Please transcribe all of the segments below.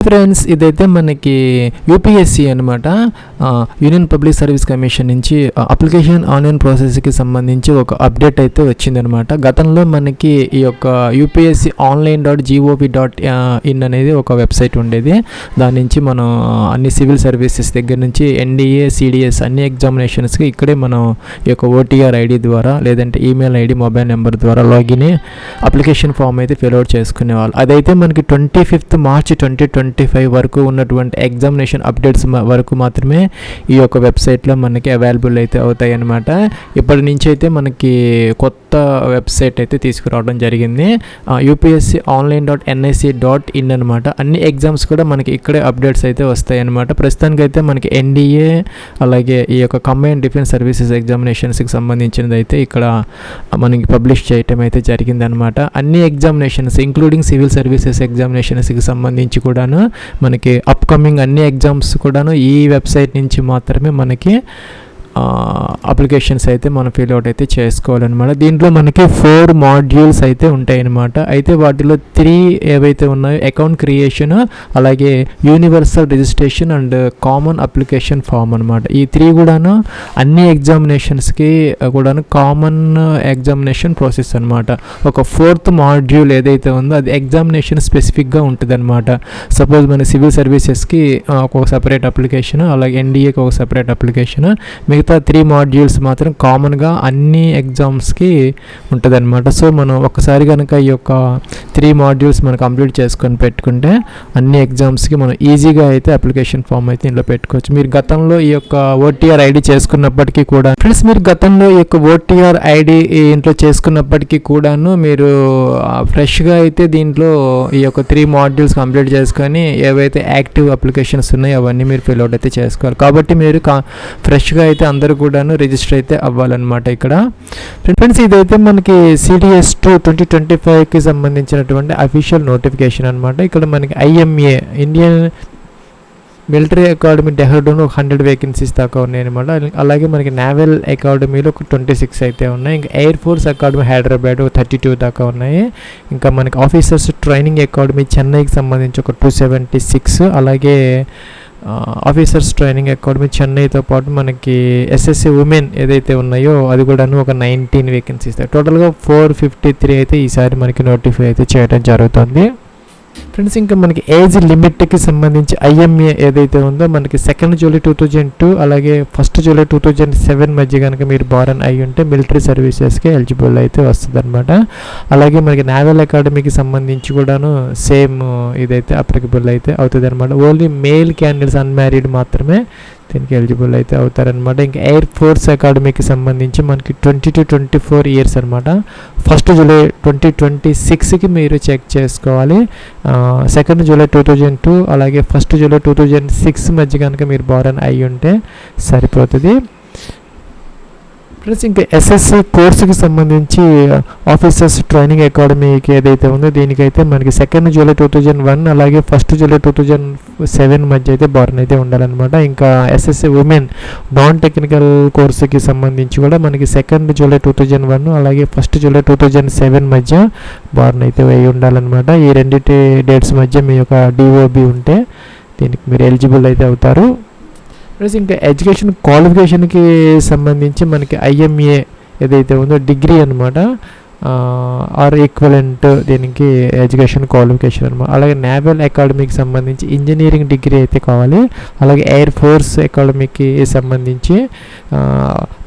Friends, ఇదైతే మనకి UPSC అనమాట. యూనియన్ పబ్లిక్ సర్వీస్ కమిషన్ నుంచి అప్లికేషన్ ఆన్లైన్ ప్రాసెస్కి సంబంధించి ఒక అప్డేట్ అయితే వచ్చిందనమాట. గతంలో మనకి ఈ యొక్క యూపీఎస్సీ online.gov.in అనేది ఒక వెబ్సైట్ ఉండేది. దాని నుంచి మనం అన్ని సివిల్ సర్వీసెస్ దగ్గర నుంచి ఎన్డీఏ, సిడిఎస్ అన్ని ఎగ్జామినేషన్స్కి ఇక్కడే మనం ఈ యొక్క ఓటీఆర్ ఐడి ద్వారా లేదంటే ఈమెయిల్ ఐడి, మొబైల్ నెంబర్ ద్వారా లాగిన్ అప్లికేషన్ ఫామ్ అయితే ఫిల్అవుట్ చేసుకునేవాళ్ళు. అదైతే మనకి 25 మార్చ్ 2025 వరకు ఉన్నటువంటి ఎగ్జామినేషన్ అప్డేట్స్ వరకు మాత్రమే ఈ యొక్క వెబ్సైట్లో మనకి అవైలబుల్ అయితే అవుతాయి అన్నమాట. ఇప్పటి నుంచి అయితే మనకి కొత్త వెబ్సైట్ అయితే తీసుకురావడం జరిగింది. యూపీఎస్సీ online.nic.in అనమాట. అన్ని ఎగ్జామ్స్ కూడా మనకి ఇక్కడే అప్డేట్స్ అయితే వస్తాయి అన్నమాట. ప్రస్తుతానికి అయితే మనకి ఎన్డీఏ అలాగే ఈ యొక్క కంబైన్డ్ డిఫెన్స్ సర్వీసెస్ ఎగ్జామినేషన్స్కి సంబంధించినది అయితే ఇక్కడ మనకి పబ్లిష్ చేయటం అయితే జరిగిందనమాట. అన్ని ఎగ్జామినేషన్స్ ఇంక్లూడింగ్ సివిల్ సర్వీసెస్ ఎగ్జామినేషన్స్కి సంబంధించి కూడాను మనకి అప్కమింగ్ అన్ని ఎగ్జామ్స్ కూడాను ఈ వెబ్సైట్ నుంచి మాత్రమే మనకి అప్లికేషన్స్ అయితే మనం ఫిల్అవుట్ అయితే చేసుకోవాలన్నమాట. దీంట్లో మనకి 4 మాడ్యూల్స్ అయితే ఉంటాయన్నమాట. అయితే వాటిలో 3 ఏవైతే ఉన్నాయో అకౌంట్ క్రియేషన్, అలాగే universal registration and common application form అనమాట. ఈ 3 కూడాను అన్ని ఎగ్జామినేషన్స్కి కూడాను కామన్ ఎగ్జామినేషన్ ప్రాసెస్ అనమాట. ఒక 4th మాడ్యూల్ ఏదైతే ఉందో అది ఎగ్జామినేషన్ స్పెసిఫిక్గా ఉంటుంది అనమాట. సపోజ్ మన సివిల్ సర్వీసెస్కి ఒక సపరేట్ అప్లికేషన్, అలాగే ఎన్డీఏకి ఒక సపరేట్ అప్లికేషన్, మిగతా 3 మాడ్యూల్స్ మాత్రం కామన్గా అన్ని ఎగ్జామ్స్కి ఉంటుంది అనమాట. సో మనం ఒకసారి కనుక ఈ యొక్క 3 మాడ్యూల్స్ మనం కంప్లీట్ చేసుకొని పెట్టుకుంటే అన్ని ఎగ్జామ్స్కి మనం ఈజీగా అయితే అప్లికేషన్ ఫామ్ అయితే ఇంట్లో పెట్టుకోవచ్చు. మీరు గతంలో ఈ యొక్క ఓటీఆర్ ఐడి చేసుకున్నప్పటికీ కూడా ఫ్రెండ్స్, మీరు గతంలో ఈ యొక్క ఓటీఆర్ ఐడి ఇంట్లో చేసుకున్నప్పటికీ కూడాను మీరు ఫ్రెష్గా అయితే దీంట్లో ఈ యొక్క 3 మాడ్యూల్స్ కంప్లీట్ చేసుకొని ఏవైతే యాక్టివ్ అప్లికేషన్స్ ఉన్నాయో అవన్నీ మీరు ఫిల్అవుట్ అయితే చేసుకోవాలి. కాబట్టి మీరు ఫ్రెష్గా అయితే అందరూ కూడాను రిజిస్టర్ అయితే అవ్వాలన్నమాట. ఇక్కడ ఫ్రెండ్స్, ఇదైతే మనకి CDS2 2025కి సంబంధించినటువంటి అఫీషియల్ నోటిఫికేషన్ అనమాట. ఇక్కడ మనకి IMA Indian military academy Dehradun 100 vacancies దాకా ఉన్నాయి అనమాట. అలాగే మనకి నేవల్ అకాడమీలో ఒక 26 అయితే ఉన్నాయి. ఇంకా ఎయిర్ ఫోర్స్ అకాడమీ హైదరాబాద్ 32 దాకా ఉన్నాయి. ఇంకా మనకి ఆఫీసర్స్ ట్రైనింగ్ అకాడమీ చెన్నైకి సంబంధించి ఒక 276, అలాగే ఆఫీసర్స్ ట్రైనింగ్ అకాడమీ చెన్నైతో పాటు మనకి SSC ఉమెన్ ఏదైతే ఉన్నాయో అది కూడాను ఒక 19 వేకెన్సీస్, టోటల్గా 453 అయితే ఈసారి మనకి నోటిఫై అయితే చేయడం జరుగుతుంది. ఫ్రెండ్స్, ఇంకా మనకి ఏజ్ లిమిట్కి సంబంధించి IMA ఏదైతే ఉందో మనకి 2 జూలై 2002 అలాగే 1 జూలై 2007 మధ్య కనుక మీరు బారన్ అయి ఉంటే మిలిటరీ సర్వీసెస్కి ఎలిజిబుల్ అయితే వస్తుంది అనమాట. అలాగే మనకి నేవల్ అకాడమీకి సంబంధించి కూడాను సేమ్ ఇదైతే అప్లికబుల్ అయితే అవుతుంది అనమాట. ఓన్లీ మేల్ క్యాండిడేట్స్ అన్మ్యారీడ్ మాత్రమే దీనికి ఎలిజిబుల్ అయితే అవుతారనమాట. ఇంకా ఎయిర్ ఫోర్స్ అకాడమీకి సంబంధించి మనకి 20 to 24 ఇయర్స్ అనమాట. 1 జూలై 2026కి మీరు చెక్ చేసుకోవాలి. 2 జూలై 2002 అలాగే 1 జూలై 2006 మధ్య కనుక మీరు బారన్ అయి ఉంటే సరిపోతుంది. ప్లస్ ఇంకా SSC కోర్సుకి సంబంధించి ఆఫీసర్స్ ట్రైనింగ్ అకాడమీకి ఏదైతే ఉందో దీనికైతే మనకి 2 జూలై 2001 అలాగే 1 జూలై 2007 మధ్య అయితే బారన్ అయితే ఉండాలన్నమాట. ఇంకా SSC ఉమెన్ నాన్ టెక్నికల్ కోర్సుకి సంబంధించి కూడా మనకి 2 జూలై 2001 అలాగే 1 జూలై 2007 మధ్య బారన్ అయితే వేయి ఉండాలన్నమాట. ఈ రెండింటి డేట్స్ మధ్య మీ యొక్క DOB ఉంటే దీనికి మీరు ఎలిజిబుల్ అయితే అవుతారు. ప్లస్ ఇంకా ఎడ్యుకేషన్ క్వాలిఫికేషన్కి సంబంధించి మనకి IMA ఏదైతే ఉందో డిగ్రీ అనమాట, ఆర్ ఈక్వలెంట్ దీనికి ఎడ్యుకేషన్ క్వాలిఫికేషన్ అనమాట. అలాగే నేవల్ అకాడమీకి సంబంధించి ఇంజనీరింగ్ డిగ్రీ అయితే కావాలి. అలాగే ఎయిర్ ఫోర్స్ అకాడమీకి సంబంధించి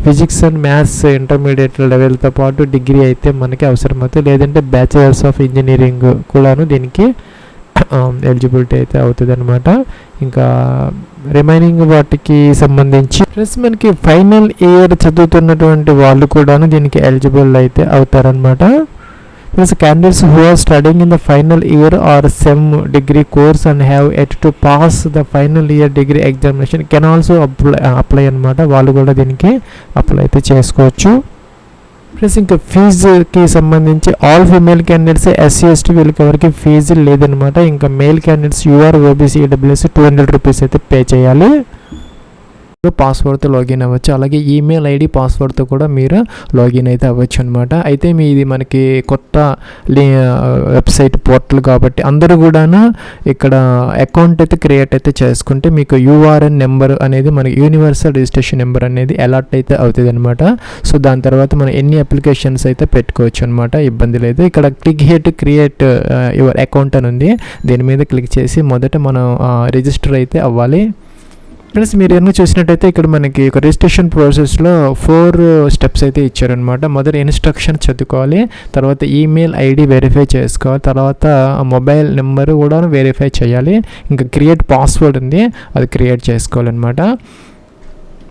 ఫిజిక్స్ అండ్ మ్యాథ్స్ ఇంటర్మీడియట్ లెవెల్తో పాటు డిగ్రీ అయితే మనకి అవసరమవుతుంది. లేదంటే బ్యాచిలర్స్ ఆఫ్ ఇంజనీరింగ్ కూడాను దీనికి ఎలిజిబిలిటీ అయితే అవుతుంది అనమాట. ఇంకా రిమైనింగ్ వాటికి సంబంధించి ప్లస్ మనకి ఫైనల్ ఇయర్ చదువుతున్నటువంటి వాళ్ళు కూడాను దీనికి ఎలిజిబుల్ అయితే అవుతారనమాట. Plus candidates who are studying in the final year or sem degree course and have yet to pass the final year degree examination can also apply అనమాట. వాళ్ళు కూడా దీనికి అప్లై అయితే చేసుకోవచ్చు. ప్లస్ ఇంకా ఫీజుకి సంబంధించి all female candidates SC ST వీళ్ళకి ఎవరికి ఫీజు లేదనమాట. ఇంకా male candidates UR OBC EWS 200 rupees అయితే పే చేయాలి. పాస్వర్డ్తో లాగిన్ అవ్వచ్చు. అలాగే ఈమెయిల్ ఐడి పాస్వర్డ్తో కూడా మీరు లాగిన్ అయితే అవ్వచ్చు అనమాట. అయితే ఇది మనకి కొత్త వెబ్సైట్ పోర్టల్ కాబట్టి అందరూ కూడాను ఇక్కడ అకౌంట్ అయితే క్రియేట్ అయితే చేసుకుంటే మీకు యూఆర్ఎన్ నెంబర్ అనేది మనకి యూనివర్సల్ రిజిస్ట్రేషన్ నెంబర్ అనేది అలాట్ అయితే అవుతుంది అనమాట. సో దాని తర్వాత మనం ఎన్ని అప్లికేషన్స్ అయితే పెట్టుకోవచ్చు అనమాట, ఇబ్బంది లేదు. ఇక్కడ click here to create your account అని ఉంది, దీని మీద క్లిక్ చేసి మొదట మనం రిజిస్టర్ అయితే అవ్వాలి. ఫ్రెండ్స్ మీరు ఎన్నో చూసినట్టయితే ఇక్కడ మనకి ఒక రిజిస్ట్రేషన్ ప్రాసెస్లో 4 స్టెప్స్ అయితే ఇచ్చారనమాట. మొదటి ఇన్స్ట్రక్షన్ చదువుకోవాలి, తర్వాత ఈమెయిల్ ఐడి వెరిఫై చేసుకోవాలి, తర్వాత మొబైల్ నెంబర్ కూడా వెరిఫై చేయాలి, ఇంకా క్రియేట్ పాస్వర్డ్ ఉంది అది క్రియేట్ చేసుకోవాలన్నమాట.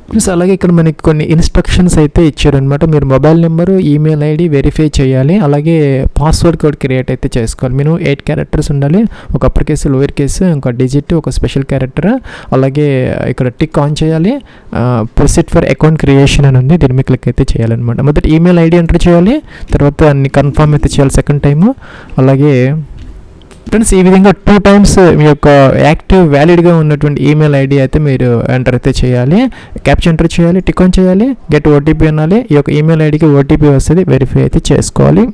ప్లస్ అలాగే ఇక్కడ మనకి కొన్ని ఇన్స్ట్రక్షన్స్ అయితే ఇచ్చారనమాట. మీరు mobile number email ID verify చేయాలి, అలాగే పాస్వర్డ్ కోడ్ క్రియేట్ అయితే చేసుకోవాలి. మినిమం 8 క్యారెక్టర్స్ ఉండాలి, ఒక అప్పర్ కేసు, లోయర్ కేసు, ఒక డిజిట్, ఒక స్పెషల్ క్యారెక్టర్. అలాగే ఇక్కడ టిక్ ఆన్ చేయాలి, ప్రొసీడ్ ఫర్ అకౌంట్ క్రియేషన్ అని ఉంది, దీని మీద క్లిక్ అయితే చేయాలన్నమాట. మొదటి ఈమెయిల్ ఐడి ఎంటర్ చేయాలి, తర్వాత అన్ని కన్ఫర్మ్ అయితే చేయాలి సెకండ్ టైము. అలాగే ఫ్రెండ్స్ ఈ విధంగా 2 times మీ యొక్క యాక్టివ్ వ్యాలిడ్గా ఉన్నటువంటి ఈమెయిల్ ఐడి అయితే మీరు ఎంటర్ అయితే చేయాలి, క్యాప్చర్ ఎంటర్ చేయాలి, టిక్ ఆన్ చేయాలి, గెట్ ఓటీపీ అనాలి. ఈ యొక్క ఈమెయిల్ ఐడికి ఓటీపీ వస్తుంది, వెరిఫై అయితే చేసుకోవాలి.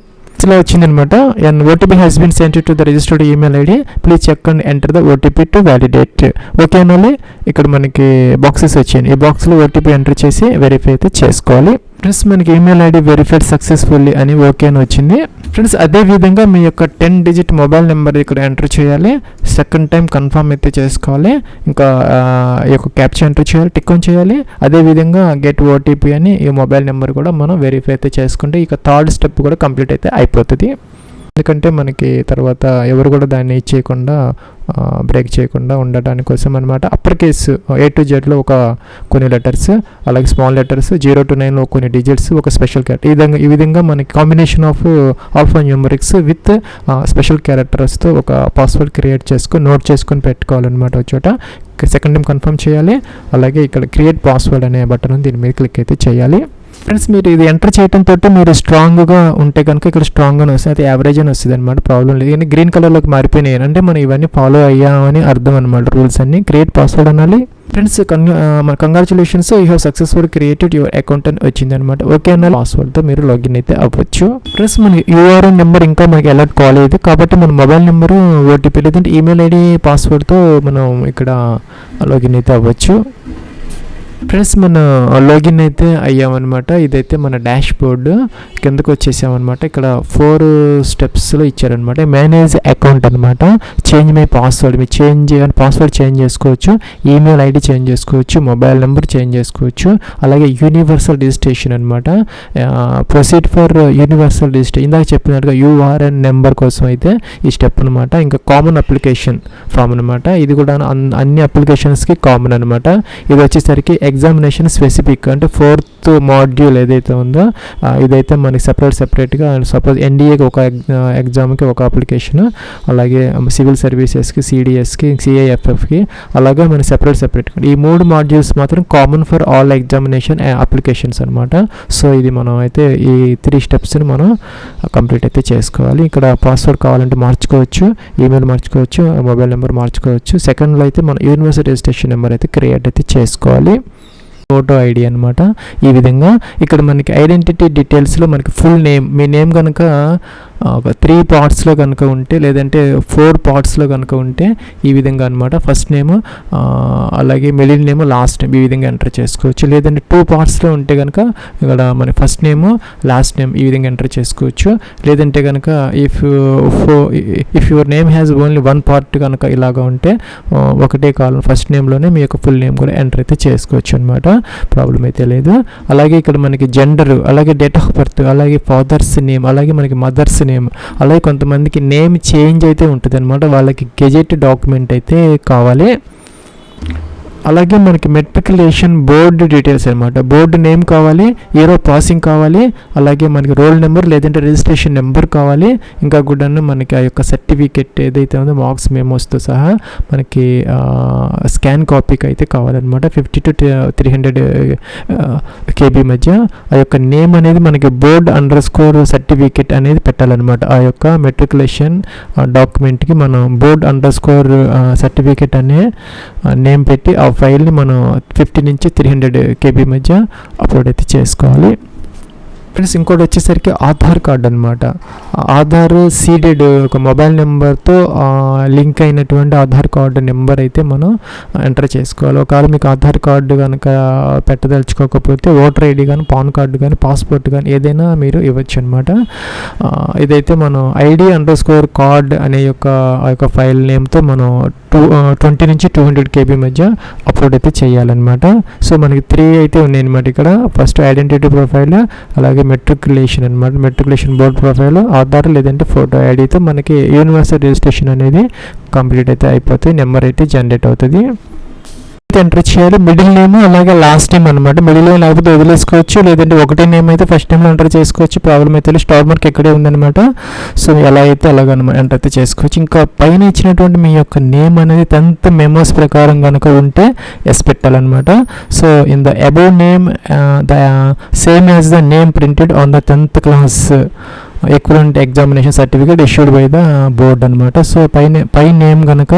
ఇలా వచ్చిందనమాట. And OTP has been sent to the registered email ID, please check and enter the OTP to validate. Okay అనాలి. ఇక్కడ మనకి బాక్సెస్ వచ్చాయి, ఈ బాక్స్లో ఓటీపీ ఎంటర్ చేసి వెరిఫై అయితే చేసుకోవాలి. ఫ్రెండ్స్ మనకి ఈమెయిల్ ఐడి వెరిఫైడ్ సక్సెస్ఫుల్లీ అని ఓకే అని వచ్చింది. ఫ్రెండ్స్ అదేవిధంగా మీ యొక్క 10 digit మొబైల్ నెంబర్ ఇక్కడ ఎంటర్ చేయాలి, సెకండ్ టైం కన్ఫర్మ్ అయితే చేసుకోవాలి, ఇంకా ఈ యొక్క క్యాప్చర్ ఎంటర్ చేయాలి, టిక్ ఆన్ చేయాలి. అదేవిధంగా గెట్ ఓటీపీ అని ఈ మొబైల్ నెంబర్ కూడా మనం వెరిఫై అయితే చేసుకుంటే ఇక 3rd step కూడా కంప్లీట్ అయితే అయిపోతుంది. ఎందుకంటే మనకి తర్వాత ఎవరు కూడా దాన్ని చేయకుండా బ్రేక్ చేయకుండా ఉండటాని కోసం అనమాట. అప్పర్ కేసు A to Zలో ఒక కొన్ని లెటర్స్, అలాగే స్మాల్ లెటర్స్ 0 to 9లో కొన్ని డిజిట్స్, ఒక స్పెషల్ క్యారెక్టర్. ఈ విధంగా మనకి combination of alpha numerics with special క్యారెక్టర్స్తో ఒక పాస్వర్డ్ క్రియేట్ చేసుకొని నోట్ చేసుకొని పెట్టుకోవాలన్నమాట. ఒక చోట సెకండ్ టైం కన్ఫర్మ్ చేయాలి. అలాగే ఇక్కడ క్రియేట్ పాస్వర్డ్ అనే బటన్ దీని మీద క్లిక్ అయితే చేయాలి. ఫ్రెండ్స్ మీరు ఇది ఎంటర్ చేయడంతో మీరు స్ట్రాంగ్గా ఉంటే కనుక ఇక్కడ స్ట్రాంగ్గానే వస్తుంది, అది యావరేజ్ అని వస్తుంది అనమాట, ప్రాబ్లం లేదు. కానీ గ్రీన్ కలర్లోకి మారిపోయినాయి అంటే మనం ఇవన్నీ ఫాలో అయ్యామని అర్థం అనమాట. రూల్స్ అన్ని క్రియేట్ పాస్వర్డ్ అనాలి. Friends congratulations, you have successful created your account అని వచ్చింది అనమాట. ఓకే అన్న పాస్వర్డ్తో మీరు లాగిన్ అయితే అవ్వచ్చు. ప్లస్ మనకి యూఆర్ఎన్ నెంబర్ ఇంకా మనకి అలర్ట్ కాలేదు కాబట్టి మన మొబైల్ నెంబరు ఓటీపీ లేదంటే ఈమెయిల్ ఐడి పాస్వర్డ్తో మనం ఇక్కడ లాగిన్ అయితే అవ్వచ్చు. ఫ్రెండ్స్ మన లాగిన్ అయితే అయ్యామన్నమాట. ఇదైతే మన డాష్ బోర్డ్ కిందకు వచ్చేసామన్నమాట. ఇక్కడ 4 స్టెప్స్లో ఇచ్చారనమాట. మేనేజ్ అకౌంట్ అనమాట, చేంజ్ మై పాస్వర్డ్, మీరు పాస్వర్డ్ చేంజ్ చేసుకోవచ్చు, ఈమెయిల్ ఐడి చేంజ్ చేసుకోవచ్చు, మొబైల్ నెంబర్ చేంజ్ చేసుకోవచ్చు, అలాగే యూనివర్సల్ రిజిస్ట్రేషన్ అనమాట. ప్రొసీడ్ ఫర్ యూనివర్సల్ రిజిస్ట్రేషన్ ఇందాక చెప్పినట్టుగా యూఆర్ఎన్ నెంబర్ కోసం అయితే ఈ స్టెప్ అనమాట. ఇంకా కామన్ అప్లికేషన్ ఫామ్ అనమాట, ఇది కూడా అన్ని అప్లికేషన్స్కి కామన్ అనమాట. ఇది వచ్చేసరికి ఎగ్జామినేషన్ స్పెసిఫిక్ అంటే 4th మాడ్యూల్ ఏదైతే ఉందో ఇదైతే మనకి సెపరేట్గా సపోజ్ ఎన్డీఏకి ఒక ఎగ్జామ్కి ఒక అప్లికేషన్, అలాగే సివిల్ సర్వీసెస్కి, సిడిఎస్కి, సిఐఎఫ్ఎఫ్కి అలాగే మనకి సెపరేట్గా ఈ 3 మాడ్యూల్స్ మాత్రం common for all examination applications అనమాట. సో ఇది మనం అయితే ఈ 3 స్టెప్స్ని మనం కంప్లీట్ అయితే చేసుకోవాలి. ఇక్కడ పాస్వర్డ్ కావాలంటే మార్చుకోవచ్చు, ఈమెయిల్ మార్చుకోవచ్చు, మొబైల్ నెంబర్ మార్చుకోవచ్చు. సెకండ్లో అయితే మనం యూనివర్సల్ రిజిస్ట్రేషన్ నెంబర్ అయితే క్రియేట్ అయితే చేసుకోవాలి, ఫోటో ఐడి అనమాట. ఈ విధంగా ఇక్కడ మనకి ఐడెంటిటీ డీటెయిల్స్లో మనకి ఫుల్ నేమ్, మీ నేమ్ కనుక ఒక 3 partsలో కనుక ఉంటే లేదంటే 4 partsలో కనుక ఉంటే ఈ విధంగా అనమాట. ఫస్ట్ నేమ్ అలాగే మిడిల్ నేమ్, లాస్ట్ నేమ్ ఈ విధంగా ఎంటర్ చేసుకోవచ్చు. లేదంటే 2 partsలో ఉంటే కనుక ఇక్కడ మన ఫస్ట్ నేమ్, లాస్ట్ నేమ్ ఈ విధంగా ఎంటర్ చేసుకోవచ్చు. లేదంటే కనుక if your name has only 1 part కనుక ఇలాగా ఉంటే ఒకటే కాలం ఫస్ట్ నేమ్లోనే మీ యొక్క ఫుల్ నేమ్ కూడా ఎంటర్ అయితే చేసుకోవచ్చు అనమాట, ప్రాబ్లం అయితే లేదు. అలాగే ఇక్కడ మనకి జెండర్, అలాగే డేట్ ఆఫ్ బర్త్, అలాగే ఫాదర్స్ నేమ్, అలాగే మనకి మదర్స్ నేమ్, అలాగే కొంతమందికి నేమ్ చేంజ్ అయితే ఉంటుంది అనమాట, వాళ్ళకి గెజెట్ డాక్యుమెంట్ అయితే కావాలి. అలాగే మనకి మెట్రికులేషన్ బోర్డు డీటెయిల్స్ అనమాట, బోర్డు నేమ్ కావాలి, ఇయర్ ఆఫ్ పాసింగ్ కావాలి, అలాగే మనకి రోల్ నెంబర్ లేదంటే రిజిస్ట్రేషన్ నెంబర్ కావాలి. ఇంకా కూడా మనకి ఆ యొక్క సర్టిఫికెట్ ఏదైతే ఉందో మార్క్స్ మెమోస్తో సహా మనకి స్కాన్ కాపీకి అయితే కావాలన్నమాట. 50 to 300 KB మధ్య ఆ యొక్క నేమ్ అనేది మనకి board_ సర్టిఫికెట్ అనేది పెట్టాలన్నమాట. ఆ యొక్క మెట్రికులేషన్ డాక్యుమెంట్కి మనం board_ సర్టిఫికెట్ అనే నేమ్ పెట్టి ఆ ఆ ఫైల్ని మనం 50 నుంచి 300 KB మధ్య అప్లోడ్ అయితే చేసుకోవాలి. ఫ్రెండ్స్ ఇంకోటి వచ్చేసరికి ఆధార్ కార్డ్ అనమాట. ఆధార్ సీడెడ్ ఒక మొబైల్ నెంబర్తో లింక్ అయినటువంటి ఆధార్ కార్డు నెంబర్ అయితే మనం ఎంటర్ చేసుకోవాలి. ఒకవేళ మీకు ఆధార్ కార్డు కనుక పెట్టదలుచుకోకపోతే ఓటర్ ఐడి కానీ, పాన్ కార్డు కానీ, పాస్పోర్ట్ కానీ ఏదైనా మీరు ఇవ్వచ్చు అనమాట. ఇదైతే మనం ID_కార్డ్ అనే యొక్క ఫైల్ నేమ్తో మనం 20 నుంచి 200 KB మధ్య అప్లోడ్ అయితే చేయాలన్నమాట. సో మనకి 3 అయితే ఉన్నాయి అనమాట ఇక్కడ. ఫస్ట్ ఐడెంటిటీ ప్రొఫైల్, అలాగే మెట్రికులేషన్ అనమాట. మెట్రికులేషన్ బోర్డ్ ప్రొఫైల్, ఆధార్ లేదంటే ఫోటో ఐడితో మనకి యూనివర్సల్ రిజిస్ట్రేషన్ అనేది కంప్లీట్ అయితే అయిపోతుంది. నెంబర్ అయితే జనరేట్ అవుతుంది. ఎంటర్ చేయాలి. మిడిల్ నేమ్ అలాగే లాస్ట్ నేమ్ అనమాట. మిడిల్ నేమ్ లేకపోతే వదిలేసుకోవచ్చు, లేదంటే ఒకటే నేమ్ అయితే ఫస్ట్ నేమ్లో ఎంటర్ చేసుకోవచ్చు. ప్రాబ్లం అయితే స్టార్ మార్క్ ఇక్కడే ఉందన్నమాట. సో ఎలా అయితే అలాగనమాట ఎంటర్ అయితే చేసుకోవచ్చు. ఇంకా పైన ఇచ్చినటువంటి మీ యొక్క నేమ్ అనేది 10th మెమోస్ ప్రకారం కనుక ఉంటే ఎస్ పెట్టాలన్నమాట. So in the above name the same as the name printed on the 10th class equivalent examination certificate issued by the board అనమాట. సో పై నేమ్ కనుక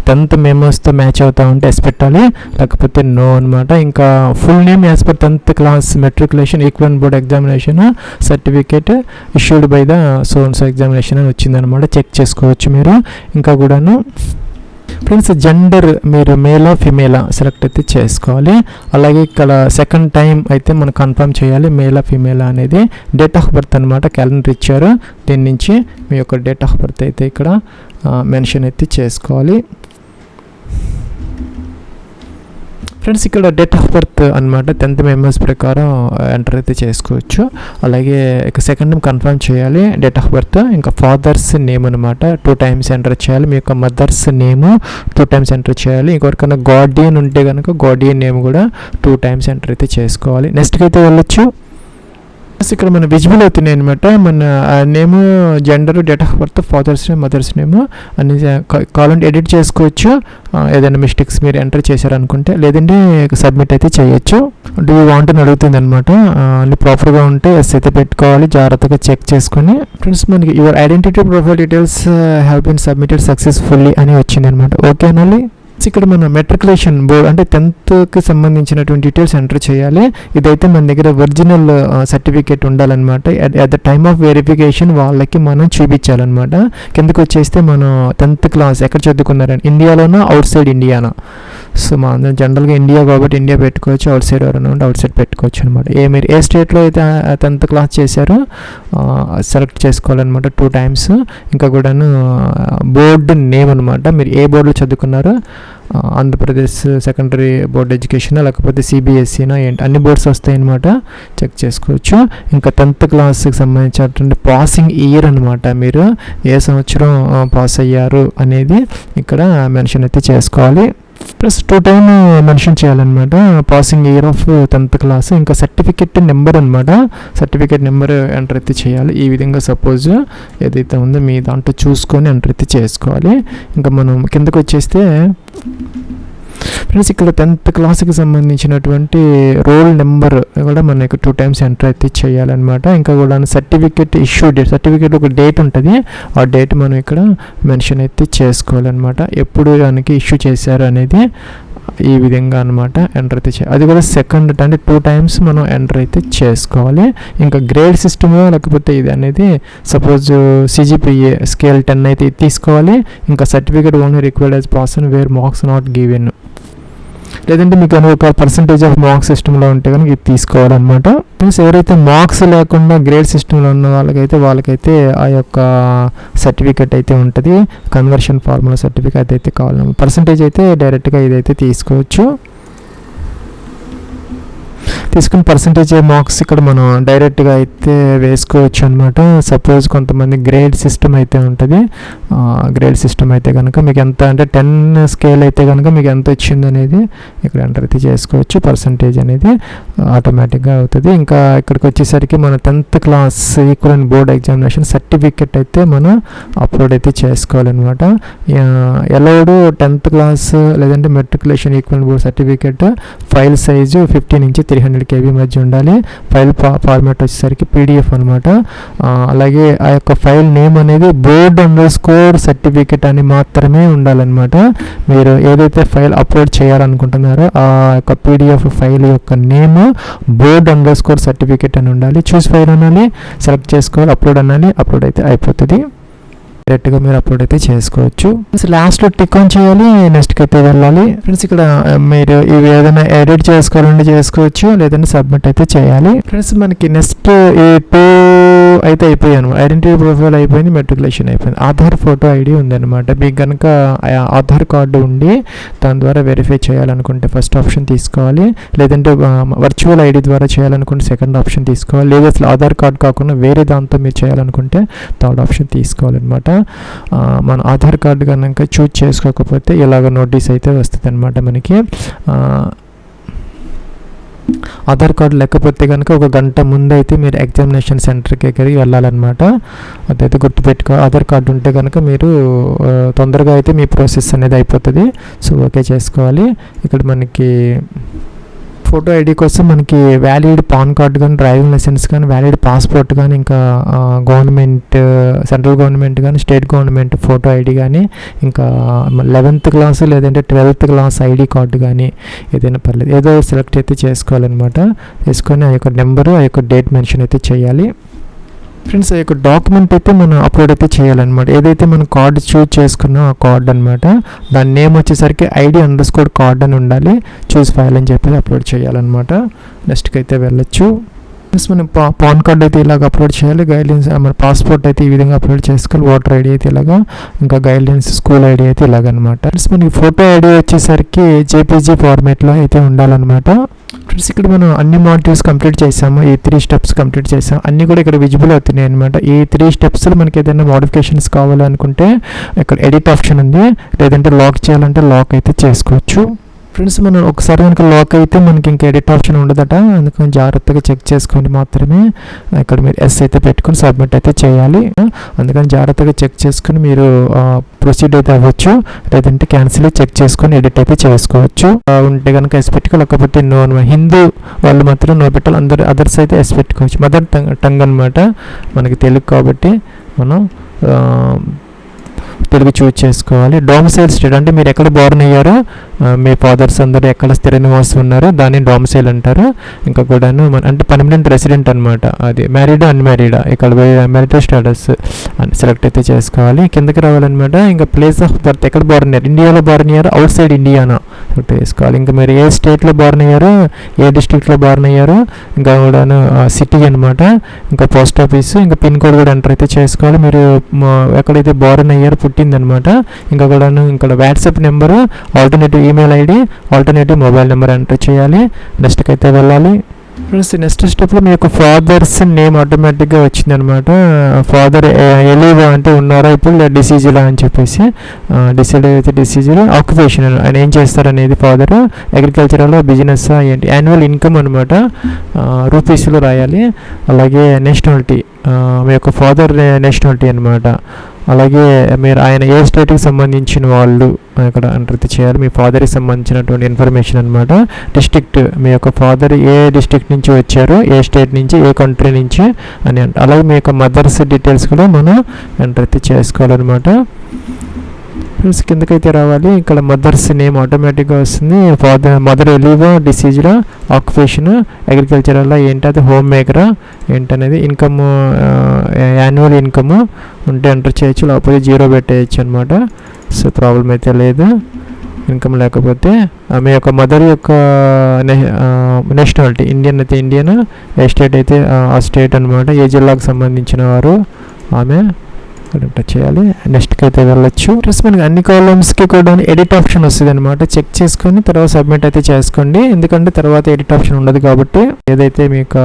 10th మెమోస్తో మ్యాచ్ అవుతా ఉంటే ఎస్ పెట్టాలి, లేకపోతే నో అనమాట. ఇంకా full name as per 10th class matriculation equivalent board examination certificate issued by the so examination అని వచ్చిందనమాట. చెక్ చేసుకోవచ్చు మీరు. ఇంకా కూడాను ఫ్రెండ్స్ జెండర్ మీరు మేలా ఫిమేలా సెలెక్ట్ అయితే చేసుకోవాలి. అలాగే ఇక్కడ సెకండ్ టైం అయితే మనం కన్ఫర్మ్ చేయాలి మేలా ఫిమేలా అనేది. డేట్ ఆఫ్ బర్త్ అనమాట, క్యాలెండర్ ఇచ్చారు, దీని నుంచి మీ యొక్క డేట్ ఆఫ్ బర్త్ అయితే ఇక్కడ మెన్షన్ అయితే చేసుకోవాలి. ఫ్రెండ్స్ ఇక్కడ డేట్ ఆఫ్ బర్త్ అనమాట 10th మెమోస్ ప్రకారం ఎంటర్ అయితే చేసుకోవచ్చు. అలాగే ఇక సెకండ్ నేమ్ కన్ఫర్మ్ చేయాలి, డేట్ ఆఫ్ బర్త్. ఇంకా ఫాదర్స్ నేమ్ అనమాట 2 times ఎంటర్ చేయాలి. మీ యొక్క మదర్స్ నేమ్ 2 times ఎంటర్ చేయాలి. ఇంకొకరికైనా గార్డియన్ ఉంటే కనుక గార్డియన్ నేమ్ కూడా 2 times ఎంటర్ అయితే చేసుకోవాలి. నెక్స్ట్కి అయితే వెళ్ళొచ్చు. ఇక్కడ మన విజిబుల్ అవుతున్నాయి అనమాట. మన name, gender, date of birth, father's name, mother's name అన్ని కావాలంటే ఎడిట్ చేసుకోవచ్చు. ఏదైనా మిస్టేక్స్ మీరు ఎంటర్ చేశారనుకుంటే, లేదంటే సబ్మిట్ అయితే చేయొచ్చు. డూ యూ వాంట్ అని అడుగుతుంది అనమాట. అన్ని ప్రాపర్గా ఉంటే ఎస్ అయితే పెట్టుకోవాలి, జాగ్రత్తగా చెక్ చేసుకొని. ఫ్రెండ్స్ మనకి your identity profile details have been submitted successfully అని వచ్చింది అనమాట. ఓకే అనాలి. ఇక్కడ మన మెట్రికులేషన్ బోర్డ్ అంటే 10th సంబంధించినటువంటి డీటెయిల్స్ ఎంటర్ చేయాలి. ఇదైతే మన దగ్గర ఒరిజినల్ సర్టిఫికేట్ ఉండాలన్నమాట. At the time of verification వాళ్ళకి మనం చూపించాలన్నమాట. కిందకి వచ్చేస్తే మనం 10th క్లాస్ ఎక్కడ చదువుకున్నారని, ఇండియాలోనా అవుట్ సైడ్ ఇండియానా. సో మనం జనరల్గా ఇండియా కాబట్టి ఇండియా పెట్టుకోవచ్చు, అవుట్ సైడ్ ఎవరైనా ఉంటే అవుట్ సైడ్ పెట్టుకోవచ్చు అనమాట. మీరు ఏ స్టేట్లో అయితే 10th క్లాస్ చేశారో సెలెక్ట్ చేసుకోవాలన్నమాట 2 times. ఇంకా కూడాను బోర్డు నేమ్ అనమాట, మీరు ఏ బోర్డులో చదువుకున్నారో, ఆంధ్రప్రదేశ్ సెకండరీ బోర్డ్ ఎడ్యుకేషన్ లేకపోతే CBSEనా ఏంటి, అన్ని బోర్డ్స్ వస్తాయి అనమాట, చెక్ చేసుకోవచ్చు. ఇంకా 10th క్లాస్కి సంబంధించినటువంటి పాసింగ్ ఇయర్ అనమాట, మీరు ఏ సంవత్సరం పాస్ అయ్యారు అనేది ఇక్కడ మెన్షన్ అయితే చేసుకోవాలి. ప్లస్ 2 times మెన్షన్ చేయాలన్నమాట passing year of 10th class. ఇంకా సర్టిఫికెట్ నెంబర్ అనమాట, సర్టిఫికెట్ నెంబర్ ఎంటర్ అయితే చేయాలి. ఈ విధంగా సపోజ్ ఏదైతే ఉందో మీ దాంట్లో చూసుకొని ఎంటర్ అయితే చేసుకోవాలి. ఇంకా మనం కిందకు వచ్చేస్తే ఫ్రెండ్స్ ఇక్కడ 10th క్లాస్కి సంబంధించినటువంటి రోల్ నెంబర్ కూడా మనకి 2 times ఎంటర్ అయితే చేయాలన్నమాట. ఇంకా కూడా సర్టిఫికేట్ ఇష్యూ డేట్, సర్టిఫికేట్ ఒక డేట్ ఉంటుంది, ఆ డేట్ మనం ఇక్కడ మెన్షన్ అయితే చేసుకోవాలన్నమాట. ఎప్పుడు దానికి ఇష్యూ చేశారు అనేది ఈ విధంగా అనమాట ఎంటర్ అయితే చేయాలి. అది కూడా సెకండ్ అంటే 2 times మనం ఎంటర్ అయితే చేసుకోవాలి. ఇంకా గ్రేడ్ సిస్టమ్ లేకపోతే ఇది అనేది సపోజ్ CGPA స్కేల్ 10 అయితే తీసుకోవాలి. ఇంకా certificate only required as person wear marks not given, లేదంటే మీకు ఒక పర్సంటేజ్ ఆఫ్ మార్క్స్ సిస్టంలో ఉంటే కనుక ఇది తీసుకోవాలన్నమాట. ప్లస్ ఎవరైతే మార్క్స్ లేకుండా గ్రేడ్ సిస్టంలో ఉన్న వాళ్ళకైతే ఆ యొక్క సర్టిఫికేట్ అయితే ఉంటుంది, కన్వర్షన్ ఫార్ములా సర్టిఫికేట్ అయితే కావాలి. పర్సంటేజ్ అయితే డైరెక్ట్గా ఇదైతే తీసుకోవచ్చు. తీసుకుని పర్సంటేజ్ మార్క్స్ ఇక్కడ మనం డైరెక్ట్గా అయితే వేసుకోవచ్చు అనమాట. సపోజ్ కొంతమంది గ్రేడ్ సిస్టమ్ అయితే ఉంటుంది, గ్రేడ్ సిస్టమ్ అయితే కనుక మీకు ఎంత అంటే 10 స్కేల్ అయితే కనుక మీకు ఎంత వచ్చింది అనేది ఇక్కడ ఎంటర్ అయితే చేసుకోవచ్చు. పర్సంటేజ్ అనేది ఆటోమేటిక్గా అవుతుంది. ఇంకా ఇక్కడికి వచ్చేసరికి మన 10th class equivalent board examination certificate అయితే మనం అప్లోడ్ అయితే చేసుకోవాలన్నమాట. ఎలౌడ్ 10th క్లాస్ లేదంటే matriculation equivalent board certificate file size 50 నుంచి 300 12 KB మధ్య ఉండాలి. ఫైల్ ఫార్మాట్ వచ్చేసరికి PDF అనమాట. అలాగే ఆ యొక్క ఫైల్ నేమ్ అనేది board_certificate అని మాత్రమే ఉండాలన్నమాట. మీరు ఏదైతే ఫైల్ అప్లోడ్ చేయాలనుకుంటున్నారో ఆ యొక్క PDF ఫైల్ యొక్క నేమ్ board_certificate అని ఉండాలి. చూస్ ఫైల్ అనాలి, సెలెక్ట్ చేసుకోవాలి, అప్లోడ్ అనాలి. అప్లోడ్ అయితే అయిపోతుంది. డైరెక్ట్గా మీరు అప్లోడ్ అయితే చేసుకోవచ్చు. లాస్ట్లో టిక్ ఆన్ చేయాలి, నెక్స్ట్కి అయితే వెళ్ళాలి. ఫ్రెండ్స్ ఇక్కడ మీరు ఇవి ఏదైనా ఎడిట్ చేసుకోవాలంటే చేసుకోవచ్చు, లేదంటే సబ్మిట్ అయితే చేయాలి. ఫ్రెండ్స్ మనకి నెక్స్ట్ ఈ 2 అయితే అయిపోయాను. ఐడెంటిటీ ప్రొఫైల్ అయిపోయింది, మెట్రికులేషన్ అయిపోయింది. ఆధార్ ఫోటో ఐడి ఉందన్నమాట. మీకు కనుక ఆధార్ కార్డు ఉండి దాని ద్వారా వెరిఫై చేయాలనుకుంటే ఫస్ట్ ఆప్షన్ తీసుకోవాలి, లేదంటే వర్చువల్ ఐడి ద్వారా చేయాలనుకుంటే సెకండ్ ఆప్షన్ తీసుకోవాలి, లేదా అసలు ఆధార్ కార్డు కాకుండా వేరే దాంతో మీరు చేయాలనుకుంటే థర్డ్ ఆప్షన్ తీసుకోవాలన్నమాట. మన ఆధార్ కార్డు కనుక చూజ్ చేసుకోకపోతే ఇలాగ నోటీస్ అయితే వస్తుంది అనమాట మనకి. ఆధార్ కార్డు లేకపోతే కనుక 1 గంట ముందు అయితే మీరు ఎగ్జామినేషన్ సెంటర్కి ఎక్కడికి వెళ్ళాలన్నమాట. అదైతే గుర్తుపెట్టుకో. ఆధార్ కార్డు ఉంటే కనుక మీరు తొందరగా అయితే మీ ప్రాసెస్ అనేది అయిపోతుంది. సో ఓకే చేసుకోవాలి. ఇక్కడ మనకి ఫోటో ఐడి కోసం మనకి వ్యాలిడ్ పాన్ కార్డు కానీ, డ్రైవింగ్ లైసెన్స్ కానీ, వ్యాలిడ్ పాస్పోర్ట్ కానీ, ఇంకా గవర్నమెంట్, సెంట్రల్ గవర్నమెంట్ కానీ, స్టేట్ గవర్నమెంట్ ఫోటో ఐడి కానీ, ఇంకా 11th క్లాస్ లేదంటే 12th క్లాస్ ఐడి కార్డు కానీ ఏదైనా పర్లేదు, ఏదో సెలెక్ట్ అయితే చేసుకోవాలన్నమాట. చేసుకొని ఆ యొక్క నెంబరు, ఆ యొక్క డేట్ మెన్షన్ అయితే చేయాలి. ఫ్రెండ్స్ ఆ యొక్క డాక్యుమెంట్ అయితే మనం అప్లోడ్ అయితే చేయాలన్నమాట. ఏదైతే మనం కార్డు చూజ్ చేసుకున్నాం ఆ కార్డు అనమాట, దాని నేమ్ వచ్చేసరికి ID_కార్డ్ అని ఉండాలి. చూస్ ఫైల్ అని చెప్పి అప్లోడ్ చేయాలన్నమాట. నెక్స్ట్కి అయితే వెళ్ళొచ్చు. ప్లస్ మనం పాన్ కార్డ్ అయితే ఇలాగ అప్లోడ్ చేయాలి. గైడ్లైన్స్ మన పాస్పోర్ట్ అయితే ఈ విధంగా అప్లోడ్ చేసుకోవాలి. ఓటర్ ఐడి అయితే ఇలాగా, ఇంకా గైడ్లైన్స్ స్కూల్ ఐడి అయితే ఇలాగనమాట. ప్లస్ మనకి ఫోటో ఐడి వచ్చేసరికి JPG ఫార్మేట్లో అయితే ఉండాలన్నమాట. ఫ్రెండ్స్ ఇక్కడ మనం అన్ని మాడ్యూల్స్ కంప్లీట్ చేసాము. ఈ 3 స్టెప్స్ కంప్లీట్ చేసాము. అన్నీ కూడా ఇక్కడ విజిబుల్ అవుతున్నాయి అనమాట. ఈ 3 స్టెప్స్లో మనకి ఏదైనా మోడిఫికేషన్స్ కావాలనుకుంటే ఇక్కడ ఎడిట్ ఆప్షన్ ఉంది, లేదంటే లాక్ చేయాలంటే లాక్ అయితే చేసుకోవచ్చు. ఫ్రెండ్స్ మనం ఒకసారి కనుక లాక్ అయితే మనకి ఇంకా ఎడిట్ ఆప్షన్ ఉండదట, అందుకని జాగ్రత్తగా చెక్ చేసుకొని మాత్రమే ఇక్కడ మీరు ఎస్ అయితే పెట్టుకొని సబ్మిట్ అయితే చేయాలి. అందుకని జాగ్రత్తగా చెక్ చేసుకుని మీరు ప్రొసీడ్ అయితే అవ్వచ్చు, లేదంటే క్యాన్సిల్ చెక్ చేసుకొని ఎడిట్ అయితే చేసుకోవచ్చు. ఉంటే కనుక ఎస్ పెట్టుకోవాలి, లేకపోతే నో. హిందూ వాళ్ళు మాత్రం నో పెట్టాలి, అందరు అదర్స్ అయితే ఎస్ పెట్టుకోవచ్చు. మదర్ టంగ్ అనమాట మనకి తెలుగు కాబట్టి మనం తెలుగు చూజ్ చేసుకోవాలి. డొమిసైల్ స్టేట్ అంటే మీరు ఎక్కడ బోర్న్ అయ్యారో, మీ ఫాదర్స్ అందరూ ఎక్కడ స్థిర నివాసం ఉన్నారో దాన్ని డొమిసైల్ అంటారు. ఇంకా కూడాను అంటే పర్మనెంట్ రెసిడెంట్ అనమాట. అది మ్యారీడా అన్మ్యారీడా, ఇక్కడ మ్యారిటల్ స్టేటస్ అని సెలెక్ట్ అయితే చేసుకోవాలి. కిందకి రావాలన్నమాట. ఇంకా ప్లేస్ ఆఫ్ బర్త్ ఎక్కడ బోర్న్ అయ్యారు, ఇండియాలో బోర్న్ అయ్యారో అవుట్ సైడ్ ఇండియానా సెలెక్ట్ చేసుకోవాలి. ఇంకా మీరు ఏ స్టేట్లో బోర్న్ అయ్యారో, ఏ డిస్ట్రిక్ట్లో బోర్న్ అయ్యారో, ఇంకా కూడాను సిటీ అనమాట, ఇంకా పోస్ట్ ఆఫీసు, ఇంకా పిన్ కోడ్ కూడా ఎంటర్ అయితే చేసుకోవాలి. మీరు ఎక్కడైతే బోర్న్ అయ్యారో పుట్టిందనమాట. ఇంకా కూడాను ఇక్కడ WhatsApp number, alternative email ID, alternative mobile number enter చేయాలి. నెక్స్ట్కి అయితే వెళ్ళాలి. ఫ్రెండ్స్ నెక్స్ట్ స్టెప్లో మీ యొక్క ఫాదర్స్ నేమ్ ఆటోమేటిక్గా వచ్చింది అనమాట. ఫాదర్ ఎలివా అంటే ఉన్నారా ఇప్పుడు, డిసీజులా అని చెప్పేసి డిసైడ్ అయితే డిసీజులు. ఆక్యుపేషన్ ఆయన ఏం చేస్తారనేది, ఫాదర్ అగ్రికల్చరల్ బిజినెస్ ఏంటి, యాన్యువల్ ఇన్కమ్ అనమాట రూపీస్లో రాయాలి. అలాగే నేషనాలిటీ, మీ యొక్క ఫాదర్ నేషనాలిటీ అనమాట. అలాగే మీరు ఆయన ఏ స్టేట్కి సంబంధించిన వాళ్ళు ఇక్కడ ఎంటర్ చేయాలి, మీ ఫాదర్కి సంబంధించినటువంటి ఇన్ఫర్మేషన్ అనమాట. డిస్ట్రిక్ట్, మీ యొక్క ఫాదర్ ఏ డిస్ట్రిక్ట్ నుంచి వచ్చారు, ఏ స్టేట్ నుంచి, ఏ కంట్రీ నుంచి అని. అలాగే మీ యొక్క మదర్స్ డీటెయిల్స్ కూడా మనం ఎంటర్ చేసుకోవాలన్నమాట. ఫ్రెండ్స్ కిందకైతే రావాలి. ఇక్కడ మదర్స్ నేమ్ ఆటోమేటిక్గా వస్తుంది. మదర్ ఎలివా, డిసీజ్రా, ఆక్యుపేషన్ అగ్రికల్చరల్ ఏంటి, అది హోమ్ మేకరా ఏంటనేది, ఇన్కమ్ యాన్యువల్ ఇన్కమ్ ఉంటే ఎంటర్ చేయొచ్చు, లేకపోతే 0 పెట్టేయచ్చు అనమాట. సో ప్రాబ్లం అయితే లేదు. ఇన్కమ్ లేకపోతే మీ యొక్క మదర్ యొక్క నేషనాలిటీ, ఇండియన్ అయితే ఇండియన్, ఏ స్టేట్ అయితే ఆ స్టేట్ అనమాట, ఏ జిల్లాకు సంబంధించిన వారు ఆమె ఎంటర్ చేయాలి. నెక్స్ట్కి అయితే వెళ్ళొచ్చు. ప్లస్ మనకి అన్ని కాలమ్స్కి కూడా ఎడిట్ ఆప్షన్ వస్తుంది అనమాట. చెక్ చేసుకొని తర్వాత సబ్మిట్ అయితే చేసుకోండి, ఎందుకంటే తర్వాత ఎడిట్ ఆప్షన్ ఉండదు కాబట్టి. ఏదైతే మీకు